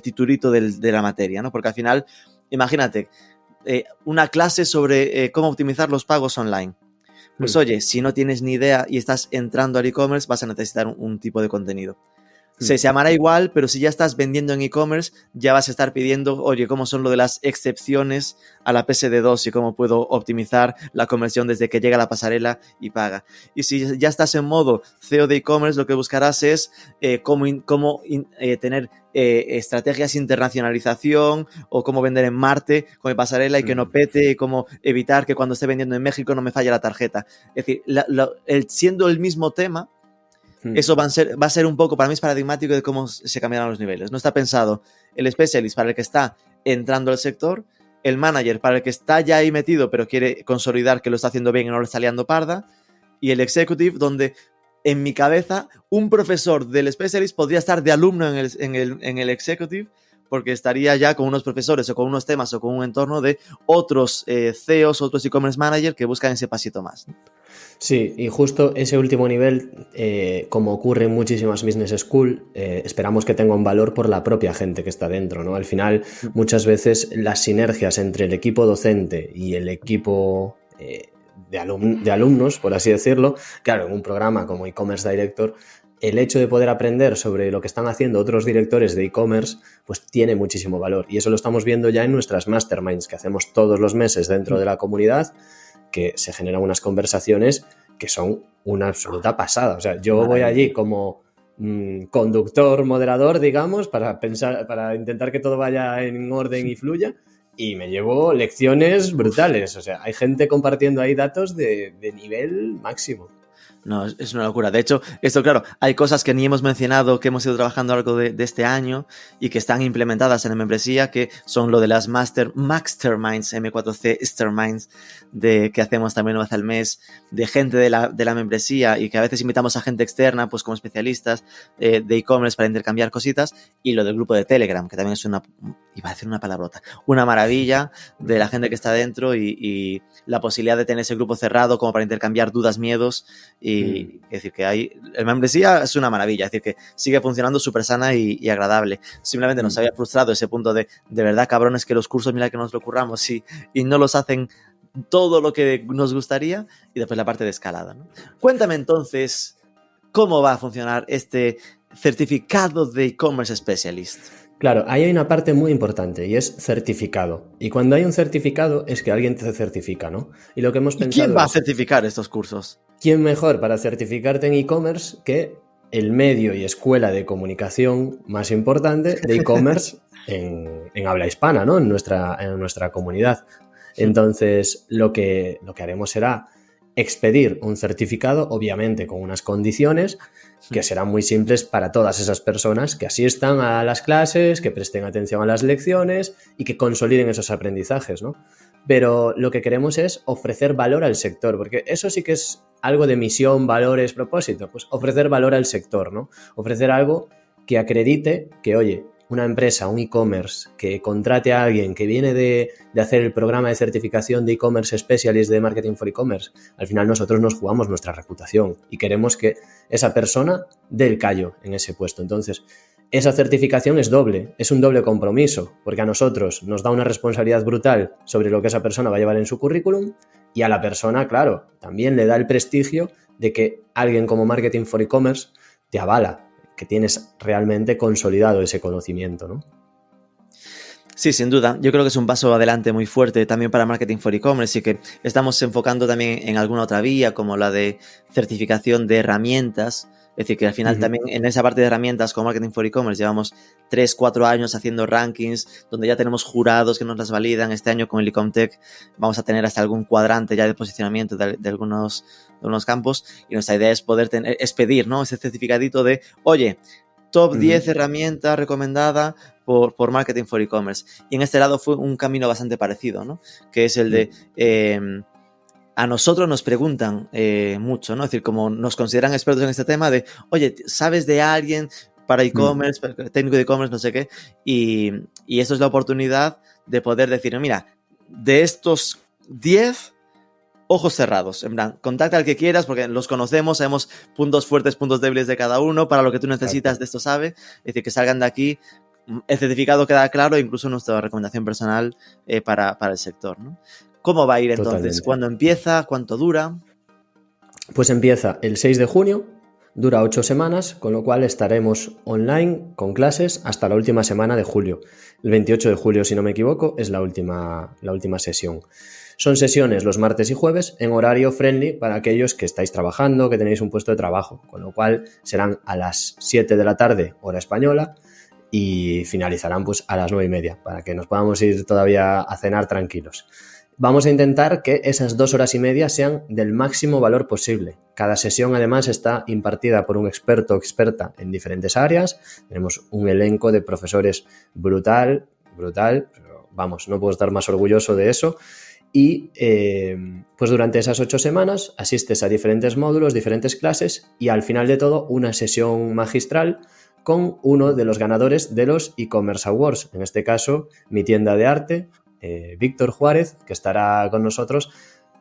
titulito de la materia, ¿no? Porque al final, imagínate, una clase sobre cómo optimizar los pagos online. Pues oye, si no tienes ni idea y estás entrando al e-commerce, vas a necesitar un tipo de contenido. Se llamará igual, pero si ya estás vendiendo en e-commerce, ya vas a estar pidiendo, oye, ¿cómo son lo de las excepciones a la PSD2 y cómo puedo optimizar la conversión desde que llega a la pasarela y paga? Y si ya estás en modo CEO de e-commerce, lo que buscarás es cómo tener estrategias de internacionalización o cómo vender en Marte con mi pasarela y que no pete, y cómo evitar que cuando esté vendiendo en México no me falle la tarjeta. Es decir, siendo el mismo tema, eso va a ser un poco, para mí es paradigmático de cómo se cambiarán los niveles. No está pensado el specialist para el que está entrando al sector, el manager para el que está ya ahí metido pero quiere consolidar que lo está haciendo bien y no lo está liando parda, y el executive donde en mi cabeza un profesor del specialist podría estar de alumno en el executive porque estaría ya con unos profesores o con unos temas o con un entorno de otros CEOs, otros e-commerce managers que buscan ese pasito más. Sí, y justo ese último nivel, como ocurre en muchísimas business school, esperamos que tenga un valor por la propia gente que está dentro, ¿no? Al final, muchas veces las sinergias entre el equipo docente y el equipo de alumnos, por así decirlo, claro, en un programa como e-commerce director, el hecho de poder aprender sobre lo que están haciendo otros directores de e-commerce, pues tiene muchísimo valor. Y eso lo estamos viendo ya en nuestras masterminds que hacemos todos los meses dentro de la comunidad, que se generan unas conversaciones que son una absoluta pasada. O sea, yo voy allí como conductor, moderador, digamos, para intentar que todo vaya en orden y fluya, y me llevo lecciones brutales. O sea, hay gente compartiendo ahí datos de nivel máximo. No, es una locura. De hecho, esto, claro, hay cosas que ni hemos mencionado, que hemos ido trabajando a lo largo de este año y que están implementadas en la membresía, que son lo de las Masterminds, M4C Masterminds, que hacemos también una vez al mes, de gente de la membresía y que a veces invitamos a gente externa, pues como especialistas de e-commerce para intercambiar cositas, y lo del grupo de Telegram, que también es iba a decir una palabrota, una maravilla de la gente que está dentro y la posibilidad de tener ese grupo cerrado como para intercambiar dudas, miedos. Y es decir, que la membresía es una maravilla, es decir, que sigue funcionando súper sana y agradable. Simplemente nos había frustrado ese punto de verdad, cabrones, que los cursos, mira que nos lo curramos y no los hacen todo lo que nos gustaría, y después la parte de escalada, ¿no? Cuéntame entonces cómo va a funcionar este certificado de e-commerce specialist? Claro, ahí hay una parte muy importante y es certificado. Y cuando hay un certificado es que alguien te certifica, ¿no? Y lo que hemos ¿Y pensado quién va a es, certificar estos cursos? ¿quién mejor para certificarte en e-commerce que el medio y escuela de comunicación más importante de e-commerce en habla hispana, ¿no? En nuestra comunidad. Entonces, lo que haremos será expedir un certificado, obviamente con unas condiciones que serán muy simples para todas esas personas que asistan a las clases, que presten atención a las lecciones y que consoliden esos aprendizajes, ¿no? Pero lo que queremos es ofrecer valor al sector, porque eso sí que es algo de misión, valores, propósito, pues ofrecer valor al sector, ¿no? Ofrecer algo que acredite que, oye, una empresa, un e-commerce, que contrate a alguien que viene de hacer el programa de certificación de e-commerce specialist de Marketing for E-commerce, al final nosotros nos jugamos nuestra reputación y queremos que esa persona dé el callo en ese puesto. Entonces, esa certificación es doble, es un doble compromiso, porque a nosotros nos da una responsabilidad brutal sobre lo que esa persona va a llevar en su currículum y a la persona, claro, también le da el prestigio de que alguien como Marketing for E-commerce te avala, que tienes realmente consolidado ese conocimiento, ¿no? Sí, sin duda. Yo creo que es un paso adelante muy fuerte también para Marketing for E-commerce y que estamos enfocando también en alguna otra vía, como la de certificación de herramientas. Es decir, que al final también en esa parte de herramientas con Marketing for E-commerce llevamos 3-4 años haciendo rankings donde ya tenemos jurados que nos las validan. Este año con el Ecomtech vamos a tener hasta algún cuadrante ya de posicionamiento de algunos campos y nuestra idea es poder pedir, ¿no? Ese certificadito de, oye, top 10 herramienta recomendada por Marketing for E-commerce. Y en este lado fue un camino bastante parecido, ¿no? Que es el de... a nosotros nos preguntan mucho, ¿no? Es decir, como nos consideran expertos en este tema de, oye, ¿sabes de alguien para e-commerce, técnico de e-commerce, no sé qué? Y esto es la oportunidad de poder decir, mira, de estos 10, ojos cerrados. En plan, contacta al que quieras porque los conocemos, sabemos puntos fuertes, puntos débiles de cada uno, para lo que tú necesitas de esto sabe. Es decir, que salgan de aquí, el certificado queda claro, incluso nuestra recomendación personal para el sector, ¿no? ¿Cómo va a ir entonces? Totalmente. ¿Cuándo empieza? ¿Cuánto dura? Pues empieza el 6 de junio, dura 8 semanas, con lo cual estaremos online con clases hasta la última semana de julio. El 28 de julio, si no me equivoco, es la última sesión. Son sesiones los martes y jueves en horario friendly para aquellos que estáis trabajando, que tenéis un puesto de trabajo, con lo cual serán a las 7 de la tarde, hora española, y finalizarán pues a las 9:30, para que nos podamos ir todavía a cenar tranquilos. Vamos a intentar que esas 2 horas y media sean del máximo valor posible. Cada sesión, además, está impartida por un experto o experta en diferentes áreas. Tenemos un elenco de profesores brutal, pero vamos, no puedo estar más orgulloso de eso. Y pues durante esas 8 semanas asistes a diferentes módulos, diferentes clases y al final de todo una sesión magistral con uno de los ganadores de los e-commerce awards. En este caso, mi tienda de arte, Víctor Juárez, que estará con nosotros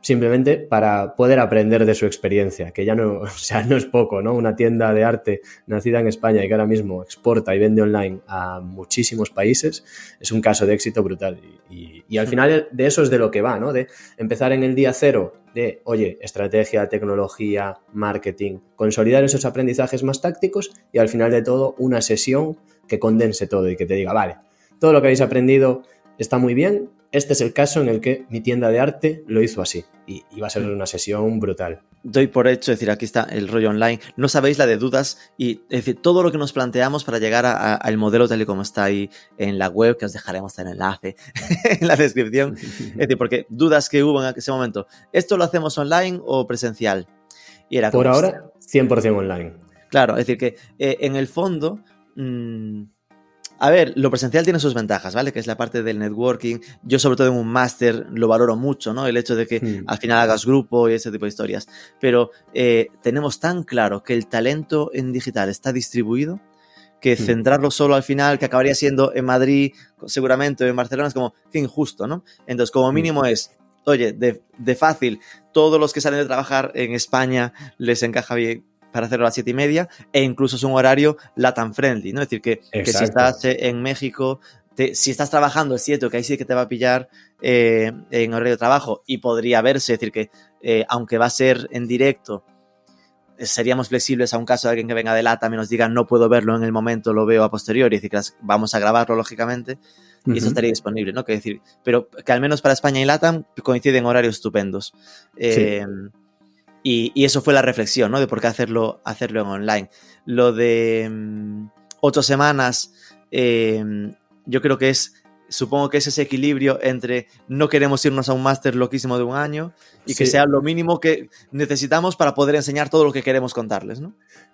simplemente para poder aprender de su experiencia, que ya no, o sea, no es poco, ¿no? Una tienda de arte nacida en España y que ahora mismo exporta y vende online a muchísimos países, es un caso de éxito brutal. Y al final de eso es de lo que va, ¿no? De empezar en el día cero de, oye, estrategia, tecnología, marketing, consolidar esos aprendizajes más tácticos y al final de todo una sesión que condense todo y que te diga, vale, todo lo que habéis aprendido está muy bien, este es el caso en el que mi tienda de arte lo hizo así y va a ser una sesión brutal. Doy por hecho, es decir, aquí está el rollo online, no sabéis la de dudas y es decir, todo lo que nos planteamos para llegar al modelo tal y como está ahí en la web, que os dejaremos el enlace en la descripción, es decir, porque dudas que hubo en ese momento, ¿esto lo hacemos online o presencial? Y era como, por ahora, 100% online. Claro, es decir, que en el fondo... A ver, lo presencial tiene sus ventajas, ¿vale? Que es la parte del networking. Yo, sobre todo en un máster, lo valoro mucho, ¿no? El hecho de que al final hagas grupo y ese tipo de historias. Pero tenemos tan claro que el talento en digital está distribuido que centrarlo solo al final, que acabaría siendo en Madrid, seguramente, o en Barcelona, es como que injusto, ¿no? Entonces, como mínimo es, oye, de fácil, todos los que salen de trabajar en España les encaja bien para hacerlo a las 7:30 e incluso es un horario LATAM friendly, ¿no? Es decir, que si estás en México, si estás trabajando es cierto que ahí sí que te va a pillar en horario de trabajo y podría verse, es decir, que aunque va a ser en directo, seríamos flexibles a un caso de alguien que venga de LATAM y nos diga no puedo verlo en el momento, lo veo a posteriori, es decir, que vamos a grabarlo lógicamente y eso estaría disponible, ¿no? Que decir, pero que al menos para España y LATAM coinciden horarios estupendos. Sí. Y eso fue la reflexión, ¿no? De por qué hacerlo en online. Lo de 8 semanas, yo creo que supongo que es ese equilibrio entre no queremos irnos a un máster loquísimo de un año y que sea lo mínimo que necesitamos para poder enseñar todo lo que queremos contarles, ¿no?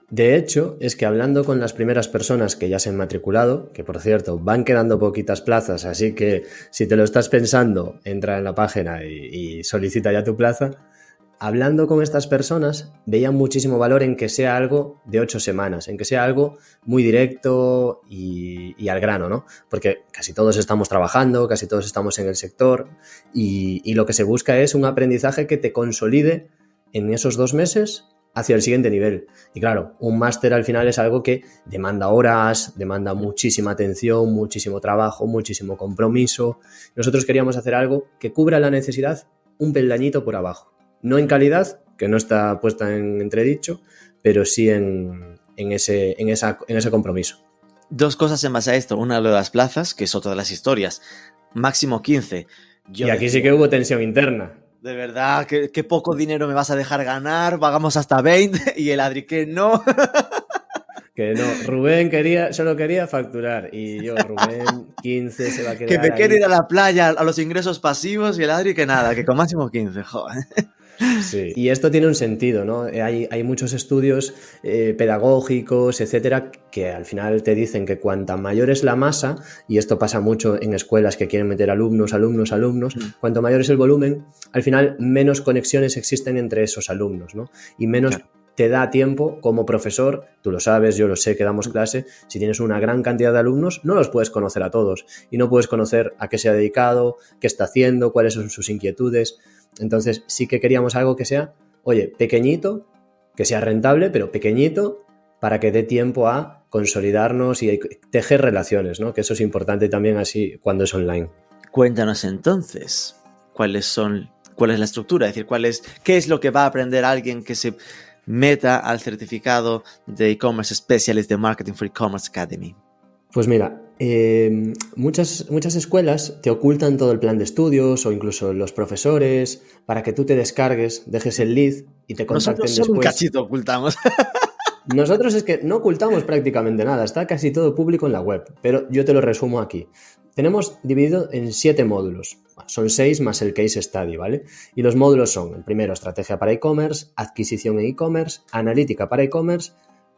De hecho, es que hablando con las primeras personas que ya se han matriculado, que por cierto van quedando poquitas plazas, así que si te lo estás pensando, entra en la página y solicita ya tu plaza. Hablando con estas personas, veían muchísimo valor en que sea algo de 8 semanas, en que sea algo muy directo y al grano, ¿no? Porque casi todos estamos trabajando, casi todos estamos en el sector y lo que se busca es un aprendizaje que te consolide en esos 2 meses hacia el siguiente nivel. Y claro, un máster al final es algo que demanda horas, demanda muchísima atención, muchísimo trabajo, muchísimo compromiso. Nosotros queríamos hacer algo que cubra la necesidad un peldañito por abajo. No en calidad, que no está puesta en entredicho, pero sí en ese compromiso. 2 cosas en base a esto. Una, lo de las plazas, que es otra de las historias. Máximo 15. Y aquí sí que hubo tensión interna. De verdad, qué poco dinero me vas a dejar ganar, pagamos hasta 20 y el Adri que no. Que no, Rubén solo quería facturar y yo, Rubén, 15 se va a quedar que me ahí. quiere ir a la playa, a los ingresos pasivos y el Adri que nada, que con máximo 15, joder. Sí, y esto tiene un sentido, ¿no? Hay muchos estudios pedagógicos, etcétera, que al final te dicen que cuanta mayor es la masa, y esto pasa mucho en escuelas que quieren meter alumnos, cuanto mayor es el volumen, al final menos conexiones existen entre esos alumnos, ¿no? Y menos te da tiempo como profesor, tú lo sabes, yo lo sé, que damos clase, si tienes una gran cantidad de alumnos, no los puedes conocer a todos y no puedes conocer a qué se ha dedicado, qué está haciendo, cuáles son sus inquietudes. Entonces sí que queríamos algo que sea, oye, pequeñito, que sea rentable, pero pequeñito, para que dé tiempo a consolidarnos y tejer relaciones, ¿no? Que eso es importante también así cuando es online. Cuéntanos entonces, ¿cuál es la estructura? Es decir, ¿qué es lo que va a aprender alguien que se meta al certificado de e-commerce specialist de Marketing for E-Commerce Academy? Pues mira, muchas escuelas te ocultan todo el plan de estudios o incluso los profesores para que tú te descargues, dejes el lead y te contacten Nosotros después. un cachito ocultamos. Nosotros es que no ocultamos prácticamente nada, está casi todo público en la web, pero yo te lo resumo aquí. Tenemos dividido en 7 módulos, son 6 más el case study, ¿vale? Y los módulos son, el primero, estrategia para e-commerce, adquisición en e-commerce, analítica para e-commerce,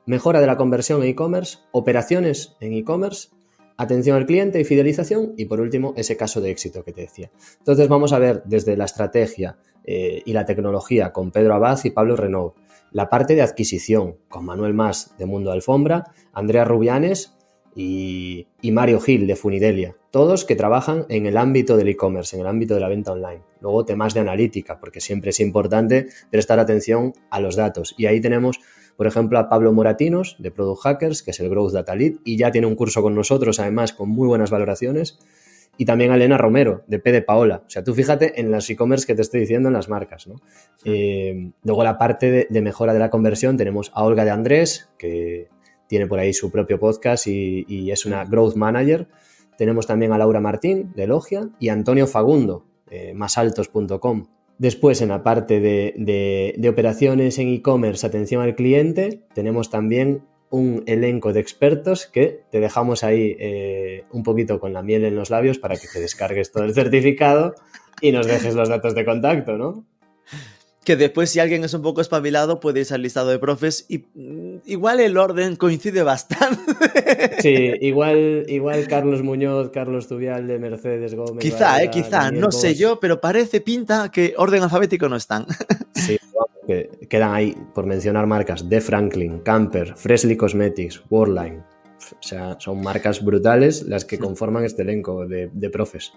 mejora de la conversión en e-commerce, operaciones en e-commerce, atención al cliente y fidelización, y por último, ese caso de éxito que te decía. Entonces vamos a ver desde la estrategia y la tecnología con Pedro Abad y Pablo Renaud, la parte de adquisición con Manuel Mas de Mundo Alfombra, Andrea Rubianes y Mario Gil de Funidelia, todos que trabajan en el ámbito del e-commerce, en el ámbito de la venta online. Luego temas de analítica, porque siempre es importante prestar atención a los datos. Y ahí tenemos, por ejemplo, a Pablo Moratinos de Product Hackers, que es el Growth Data Lead, y ya tiene un curso con nosotros, además, con muy buenas valoraciones. Y también a Elena Romero, de P de Paola. O sea, tú fíjate en los e-commerce que te estoy diciendo en las marcas, ¿no? Luego la parte de mejora de la conversión tenemos a Olga de Andrés, que tiene por ahí su propio podcast y es una Growth Manager. Tenemos también a Laura Martín, de Logia, y a Antonio Fagundo, masaltos.com. Después, en la parte de operaciones en e-commerce, atención al cliente, tenemos también un elenco de expertos que te dejamos ahí un poquito con la miel en los labios para que te descargues todo el certificado y nos dejes los datos de contacto, ¿no? Que después, si alguien es un poco espabilado, puede irse al listado de profes y igual el orden coincide bastante. Sí, igual Carlos Muñoz, Carlos Zubialde, Mercedes Gómez... Quizá, no sé yo, pero pinta que orden alfabético no están. Sí, que quedan ahí, por mencionar marcas, De Franklin, Camper, Freshly Cosmetics, Worldline. O sea, son marcas brutales las que conforman este elenco de profes.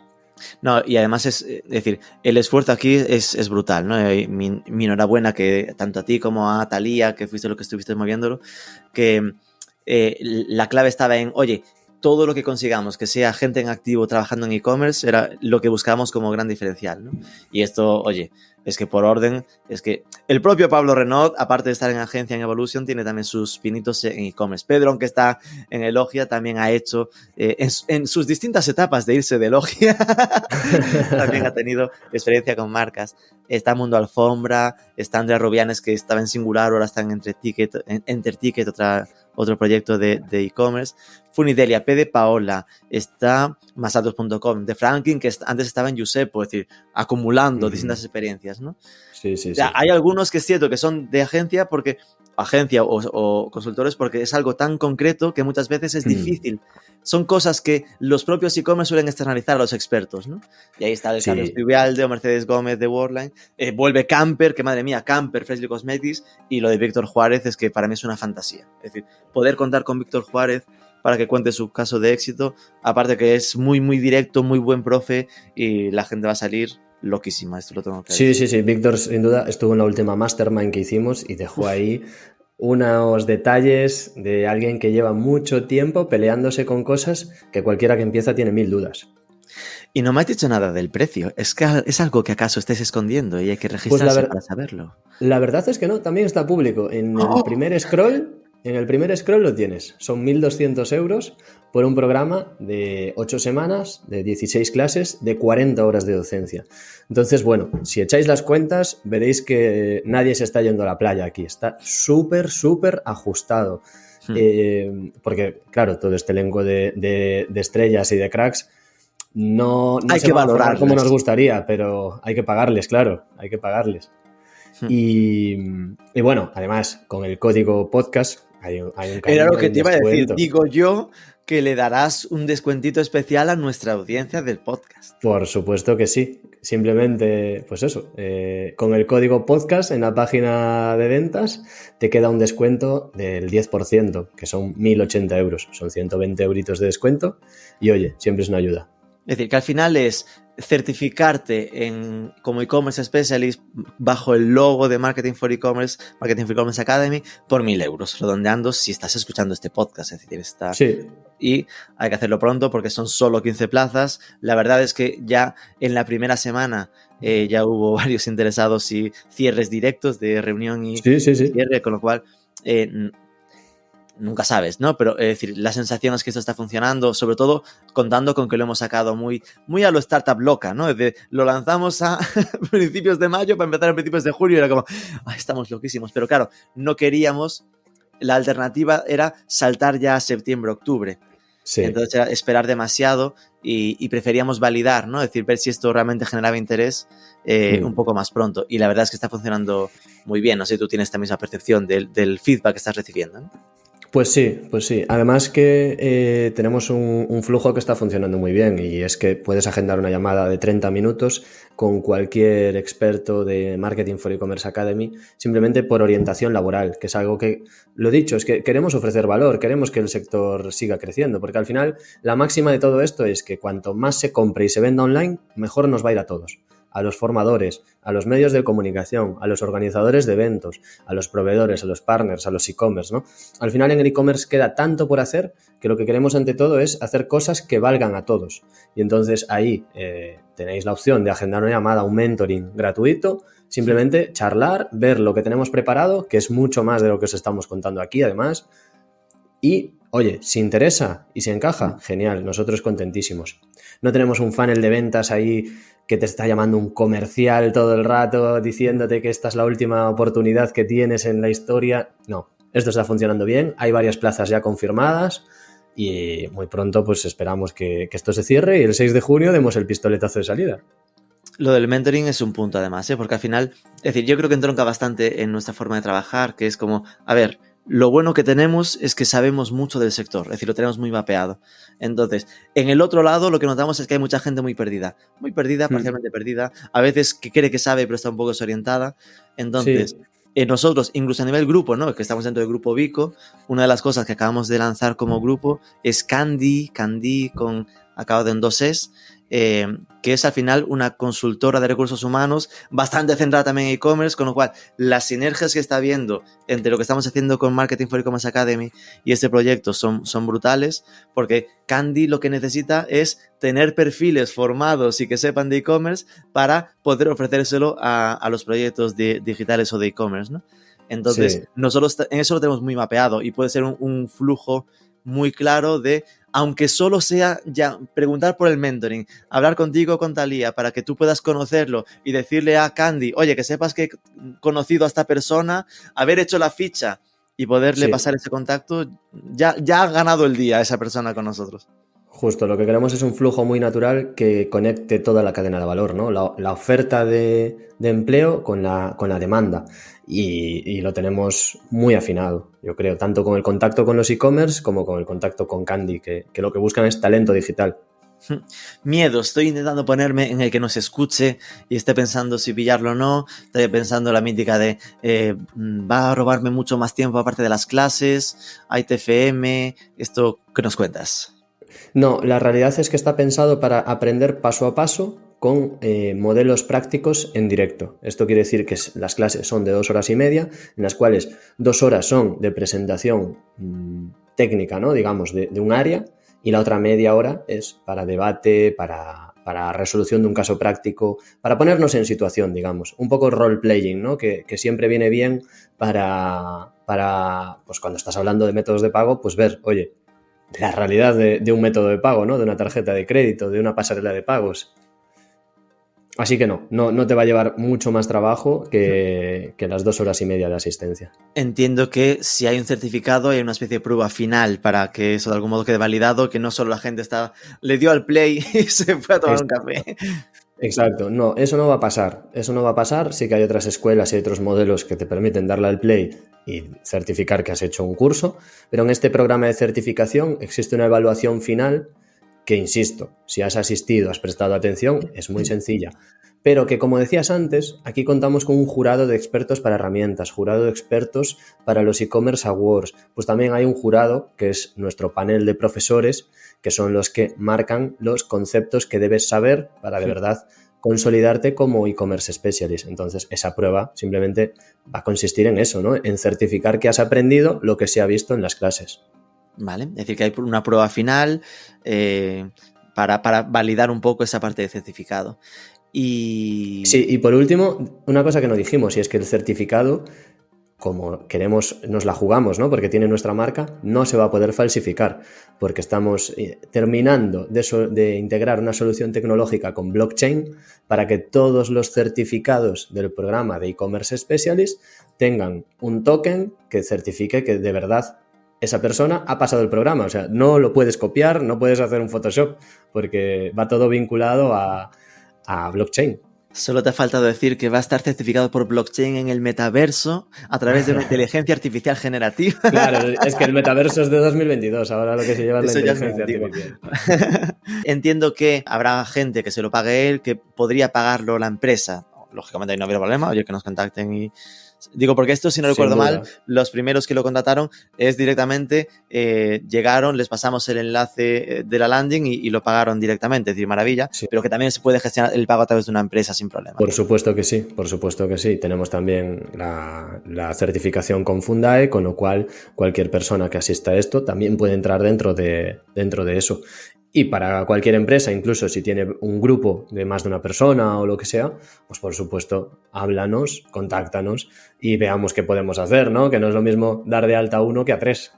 No, y además es decir, el esfuerzo aquí es brutal, ¿no? Mi enhorabuena que tanto a ti como a Talía, que fuiste lo que estuviste moviéndolo, que la clave estaba en, oye, todo lo que consigamos que sea gente en activo trabajando en e-commerce era lo que buscábamos como gran diferencial, ¿no? Y esto, oye, es que por orden, es que el propio Pablo Renaud, aparte de estar en agencia en Evolution, tiene también sus pinitos en e-commerce. Pedro, aunque está en Elogia, también ha hecho, en sus distintas etapas de irse de Elogia, también ha tenido experiencia con marcas. Está Mundo Alfombra, está Andrea Rubianes, que estaba en Singular, ahora está en Enterticket, otro proyecto de e-commerce. Funidelia, P de Paola, está Masatos.com, de Franklin, que antes estaba en Giuseppe, es decir, acumulando distintas experiencias, ¿no? Sí, sí, O sea, sí. hay algunos que es cierto que son de agencia o consultores porque es algo tan concreto que muchas veces es difícil. Son cosas que los propios e-commerce suelen externalizar a los expertos, ¿no? Y ahí está el Carlos Trivialde o Mercedes Gómez de Worldline. Vuelve Camper, que madre mía, Camper, Freshly Cosmetics, y lo de Víctor Juárez es que para mí es una fantasía. Es decir, poder contar con Víctor Juárez para que cuente su caso de éxito, aparte que es muy, muy directo, muy buen profe y la gente va a salir loquísima, esto lo tengo que decir. Sí, Víctor sin duda estuvo en la última mastermind que hicimos y dejó ahí unos detalles de alguien que lleva mucho tiempo peleándose con cosas que cualquiera que empieza tiene 1000 dudas. Y no me has dicho nada del precio. ¿Es que es algo que acaso estés escondiendo y hay que registrarse para saberlo? La verdad es que no, también está público. En el primer scroll lo tienes. Son 1.200 euros por un programa de 8 semanas, de 16 clases, de 40 horas de docencia. Entonces, bueno, si echáis las cuentas, veréis que nadie se está yendo a la playa aquí. Está súper, súper ajustado. Porque, claro, todo este elenco de estrellas y de cracks no hay que valorarlas como nos gustaría, pero hay que pagarles, claro, hay que pagarles. Y bueno, además, con el código podcast hay un era lo que te iba a decir, digo yo que le darás un descuentito especial a nuestra audiencia del podcast. Por supuesto que sí, simplemente, pues eso, con el código podcast en la página de ventas te queda un descuento del 10%, que son 1.080 euros, son 120 euritos de descuento y oye, siempre es una ayuda. Es decir, que al final es certificarte como e-commerce specialist bajo el logo de Marketing for E-Commerce Academy por 1.000 euros, redondeando si estás escuchando este podcast. Es decir, está... Sí. Y hay que hacerlo pronto porque son solo 15 plazas. La verdad es que ya en la primera semana ya hubo varios interesados y cierres directos de reunión y cierre, con lo cual... nunca sabes, ¿no? Pero es decir, la sensación es que esto está funcionando, sobre todo contando con que lo hemos sacado muy, muy a lo startup loca, ¿no? Es decir, lo lanzamos a principios de mayo para empezar a principios de julio y era como, estamos loquísimos. Pero claro, no queríamos, la alternativa era saltar ya a septiembre, octubre. Sí. Entonces era esperar demasiado y preferíamos validar, ¿no? Es decir, ver si esto realmente generaba interés un poco más pronto. Y la verdad es que está funcionando muy bien. No sé si tú tienes esta misma percepción del feedback que estás recibiendo, ¿no? Pues sí. Además que tenemos un flujo que está funcionando muy bien y es que puedes agendar una llamada de 30 minutos con cualquier experto de Marketing for E-Commerce Academy simplemente por orientación laboral, que es algo que, lo dicho, es que queremos ofrecer valor, queremos que el sector siga creciendo, porque al final la máxima de todo esto es que cuanto más se compre y se venda online, mejor nos va a ir a todos. A los formadores, a los medios de comunicación, a los organizadores de eventos, a los proveedores, a los partners, a los e-commerce, ¿no? Al final en el e-commerce queda tanto por hacer que lo que queremos ante todo es hacer cosas que valgan a todos. Y entonces ahí tenéis la opción de agendar una llamada, un mentoring gratuito, simplemente charlar, ver lo que tenemos preparado, que es mucho más de lo que os estamos contando aquí además. Y, oye, si interesa y si encaja, genial, nosotros contentísimos. No tenemos un funnel de ventas ahí que te está llamando un comercial todo el rato diciéndote que esta es la última oportunidad que tienes en la historia. No, esto está funcionando bien, hay varias plazas ya confirmadas y muy pronto pues esperamos que esto se cierre y el 6 de junio demos el pistoletazo de salida. Lo del mentoring es un punto además, porque al final, es decir, yo creo que entronca bastante en nuestra forma de trabajar, que es como, a ver, lo bueno que tenemos es que sabemos mucho del sector, es decir, lo tenemos muy mapeado. Entonces, en el otro lado lo que notamos es que hay mucha gente muy perdida, parcialmente perdida, a veces que cree que sabe pero está un poco desorientada. Entonces, nosotros, incluso a nivel grupo, ¿no? Que estamos dentro del grupo Vico, una de las cosas que acabamos de lanzar como grupo es Candy con acabado en 2 es, que es al final una consultora de recursos humanos bastante centrada también en e-commerce, con lo cual las sinergias que está habiendo entre lo que estamos haciendo con Marketing for E-Commerce Academy y este proyecto son brutales, porque Candy lo que necesita es tener perfiles formados y que sepan de e-commerce para poder ofrecérselo a los proyectos digitales o de e-commerce, ¿no? Entonces, nosotros en eso lo tenemos muy mapeado y puede ser un flujo muy claro de, aunque solo sea ya preguntar por el mentoring, hablar contigo o con Thalía para que tú puedas conocerlo y decirle a Candy, oye, que sepas que he conocido a esta persona, haber hecho la ficha y poderle pasar ese contacto, ya ha ganado el día esa persona con nosotros. Justo, lo que queremos es un flujo muy natural que conecte toda la cadena de valor, ¿no? La oferta de empleo con la demanda y lo tenemos muy afinado, yo creo, tanto con el contacto con los e-commerce como con el contacto con Candy, que lo que buscan es talento digital. Miedo, estoy intentando ponerme en el que nos escuche y esté pensando si pillarlo o no, estoy pensando la mítica de va a robarme mucho más tiempo aparte de las clases, hay TFM, esto, ¿qué nos cuentas? No, la realidad es que está pensado para aprender paso a paso con modelos prácticos en directo. Esto quiere decir que las clases son de 2 horas y media, en las cuales 2 horas son de presentación técnica, ¿no? Digamos, de un área, y la otra media hora es para debate, para resolución de un caso práctico, para ponernos en situación, digamos. Un poco role-playing, ¿no? Que siempre viene bien para pues cuando estás hablando de métodos de pago, pues ver, oye, la realidad de un método de pago, ¿no? De una tarjeta de crédito, de una pasarela de pagos. Así que no te va a llevar mucho más trabajo que las 2 horas y media de asistencia. Entiendo que si hay un certificado hay una especie de prueba final para que eso de algún modo quede validado, que no solo la gente le dio al play y se fue a tomar un café. Exacto, no, eso no va a pasar. Eso no va a pasar. Sí que hay otras escuelas y otros modelos que te permiten darle al play y certificar que has hecho un curso, pero en este programa de certificación existe una evaluación final que, insisto, si has asistido, has prestado atención, es muy sencilla. Pero que, como decías antes, aquí contamos con un jurado de expertos para herramientas, jurado de expertos para los e-commerce awards. Pues también hay un jurado que es nuestro panel de profesores, que son los que marcan los conceptos que debes saber para de verdad consolidarte como e-commerce specialist. Entonces, esa prueba simplemente va a consistir en eso, ¿no? En certificar que has aprendido lo que se ha visto en las clases. Vale, es decir, que hay una prueba final para validar un poco esa parte de certificado. Sí, y por último, una cosa que no dijimos, y es que el certificado, como queremos, nos la jugamos, ¿no? Porque tiene nuestra marca, no se va a poder falsificar, porque estamos terminando de integrar una solución tecnológica con blockchain para que todos los certificados del programa de e-commerce specialist tengan un token que certifique que de verdad esa persona ha pasado el programa. O sea, no lo puedes copiar, no puedes hacer un Photoshop, porque va todo vinculado a blockchain. Solo te ha faltado decir que va a estar certificado por blockchain en el metaverso a través de una inteligencia artificial generativa. Claro, es que el metaverso es de 2022, ahora lo que se lleva es la inteligencia artificial. Entiendo que habrá gente que se lo pague él, que podría pagarlo la empresa. Lógicamente ahí no habría problema, oye, que nos contacten y... Digo, porque esto, si no recuerdo mal, los primeros que lo contrataron es directamente, llegaron, les pasamos el enlace de la landing y lo pagaron directamente, es decir, maravilla, sí. Pero que también se puede gestionar el pago a través de una empresa sin problema. Por supuesto que sí, por supuesto que sí. Tenemos también la certificación con Fundae, con lo cual cualquier persona que asista a esto también puede entrar dentro de eso. Y para cualquier empresa, incluso si tiene un grupo de más de una persona o lo que sea, pues por supuesto, háblanos, contáctanos y veamos qué podemos hacer, ¿no? Que no es lo mismo dar de alta a 1 que a 3.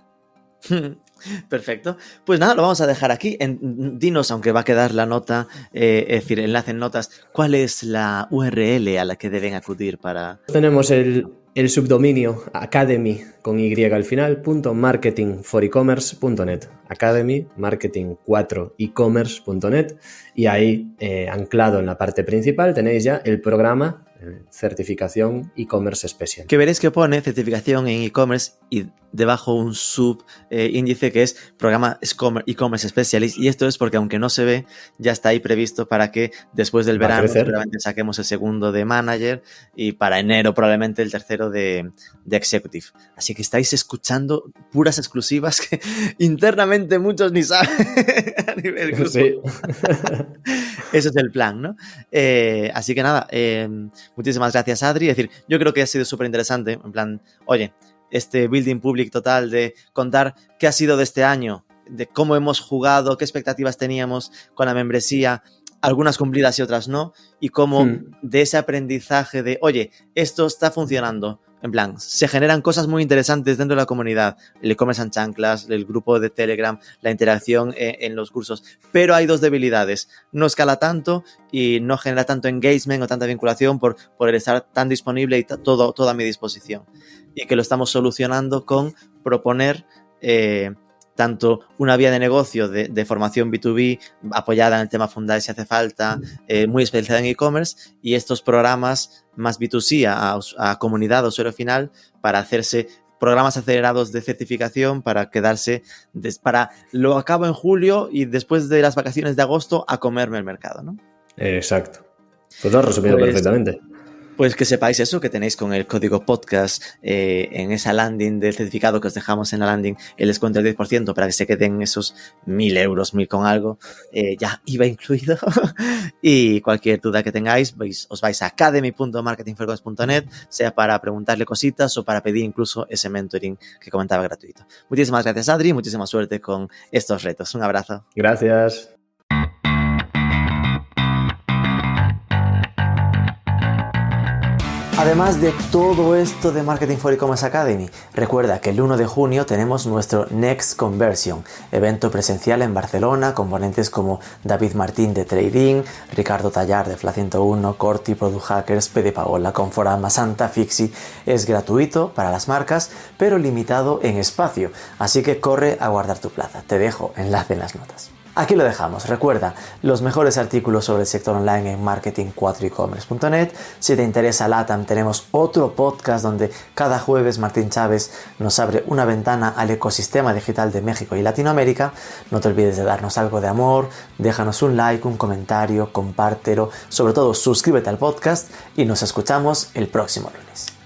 Perfecto. Pues nada, lo vamos a dejar aquí. Dinos, aunque va a quedar la nota, es decir, enlace en notas, ¿cuál es la URL a la que deben acudir para...? Tenemos el subdominio academy con y al final, .marketingforecommerce.net, academy marketing 4 ecommerce.net, y ahí anclado en la parte principal tenéis ya el programa certificación e-commerce special. Que veréis que pone certificación en e-commerce y debajo un índice que es programa e-commerce specialist, y esto es porque aunque no se ve, ya está ahí previsto para que después del verano seguramente saquemos el segundo de manager y para enero probablemente el tercero de executive. Así que estáis escuchando puras exclusivas que internamente muchos ni saben a nivel grupo. Sí. Ese es el plan, ¿no? Así que nada, muchísimas gracias, Adri. Es decir, yo creo que ha sido súper interesante, en plan, oye, este building public total de contar qué ha sido de este año, de cómo hemos jugado, qué expectativas teníamos con la membresía, algunas cumplidas y otras no, y cómo de ese aprendizaje de, oye, esto está funcionando, en plan, se generan cosas muy interesantes dentro de la comunidad, el e-commerce en chanclas, el grupo de Telegram, la interacción en los cursos, pero hay dos debilidades, no escala tanto y no genera tanto engagement o tanta vinculación por el estar tan disponible y todo a mi disposición, y que lo estamos solucionando con proponer tanto una vía de negocio de formación B2B apoyada en el tema Fundae si hace falta, muy especializada en e-commerce, y estos programas más B2C a comunidad o usuario final para hacerse programas acelerados de certificación para quedarse, para lo acabo en julio y después de las vacaciones de agosto a comerme el mercado, ¿no? Exacto. Pues lo has resumido perfectamente. Pues que sepáis eso, que tenéis con el código podcast en esa landing del certificado que os dejamos en la landing, el descuento del 10% para que se queden esos 1.000 euros, 1.000 con algo, ya IVA incluido. Y cualquier duda que tengáis, os vais a academy.marketingforcommerce.net, sea para preguntarle cositas o para pedir incluso ese mentoring que comentaba gratuito. Muchísimas gracias, Adri, muchísima suerte con estos retos. Un abrazo. Gracias. Además de todo esto de Marketing for E-Commerce Academy, recuerda que el 1 de junio tenemos nuestro Next Conversion, evento presencial en Barcelona con ponentes como David Martín de Trading, Ricardo Tallar de Fla 101, Corti, Product Hackers, P. de Paola, Conforama, Santa Fixi. Es gratuito para las marcas, pero limitado en espacio, así que corre a guardar tu plaza. Te dejo enlace en las notas. Aquí lo dejamos. Recuerda, los mejores artículos sobre el sector online en marketing4ecommerce.net. Si te interesa LATAM, tenemos otro podcast donde cada jueves Martín Chávez nos abre una ventana al ecosistema digital de México y Latinoamérica. No te olvides de darnos algo de amor, déjanos un like, un comentario, compártelo, sobre todo suscríbete al podcast y nos escuchamos el próximo lunes.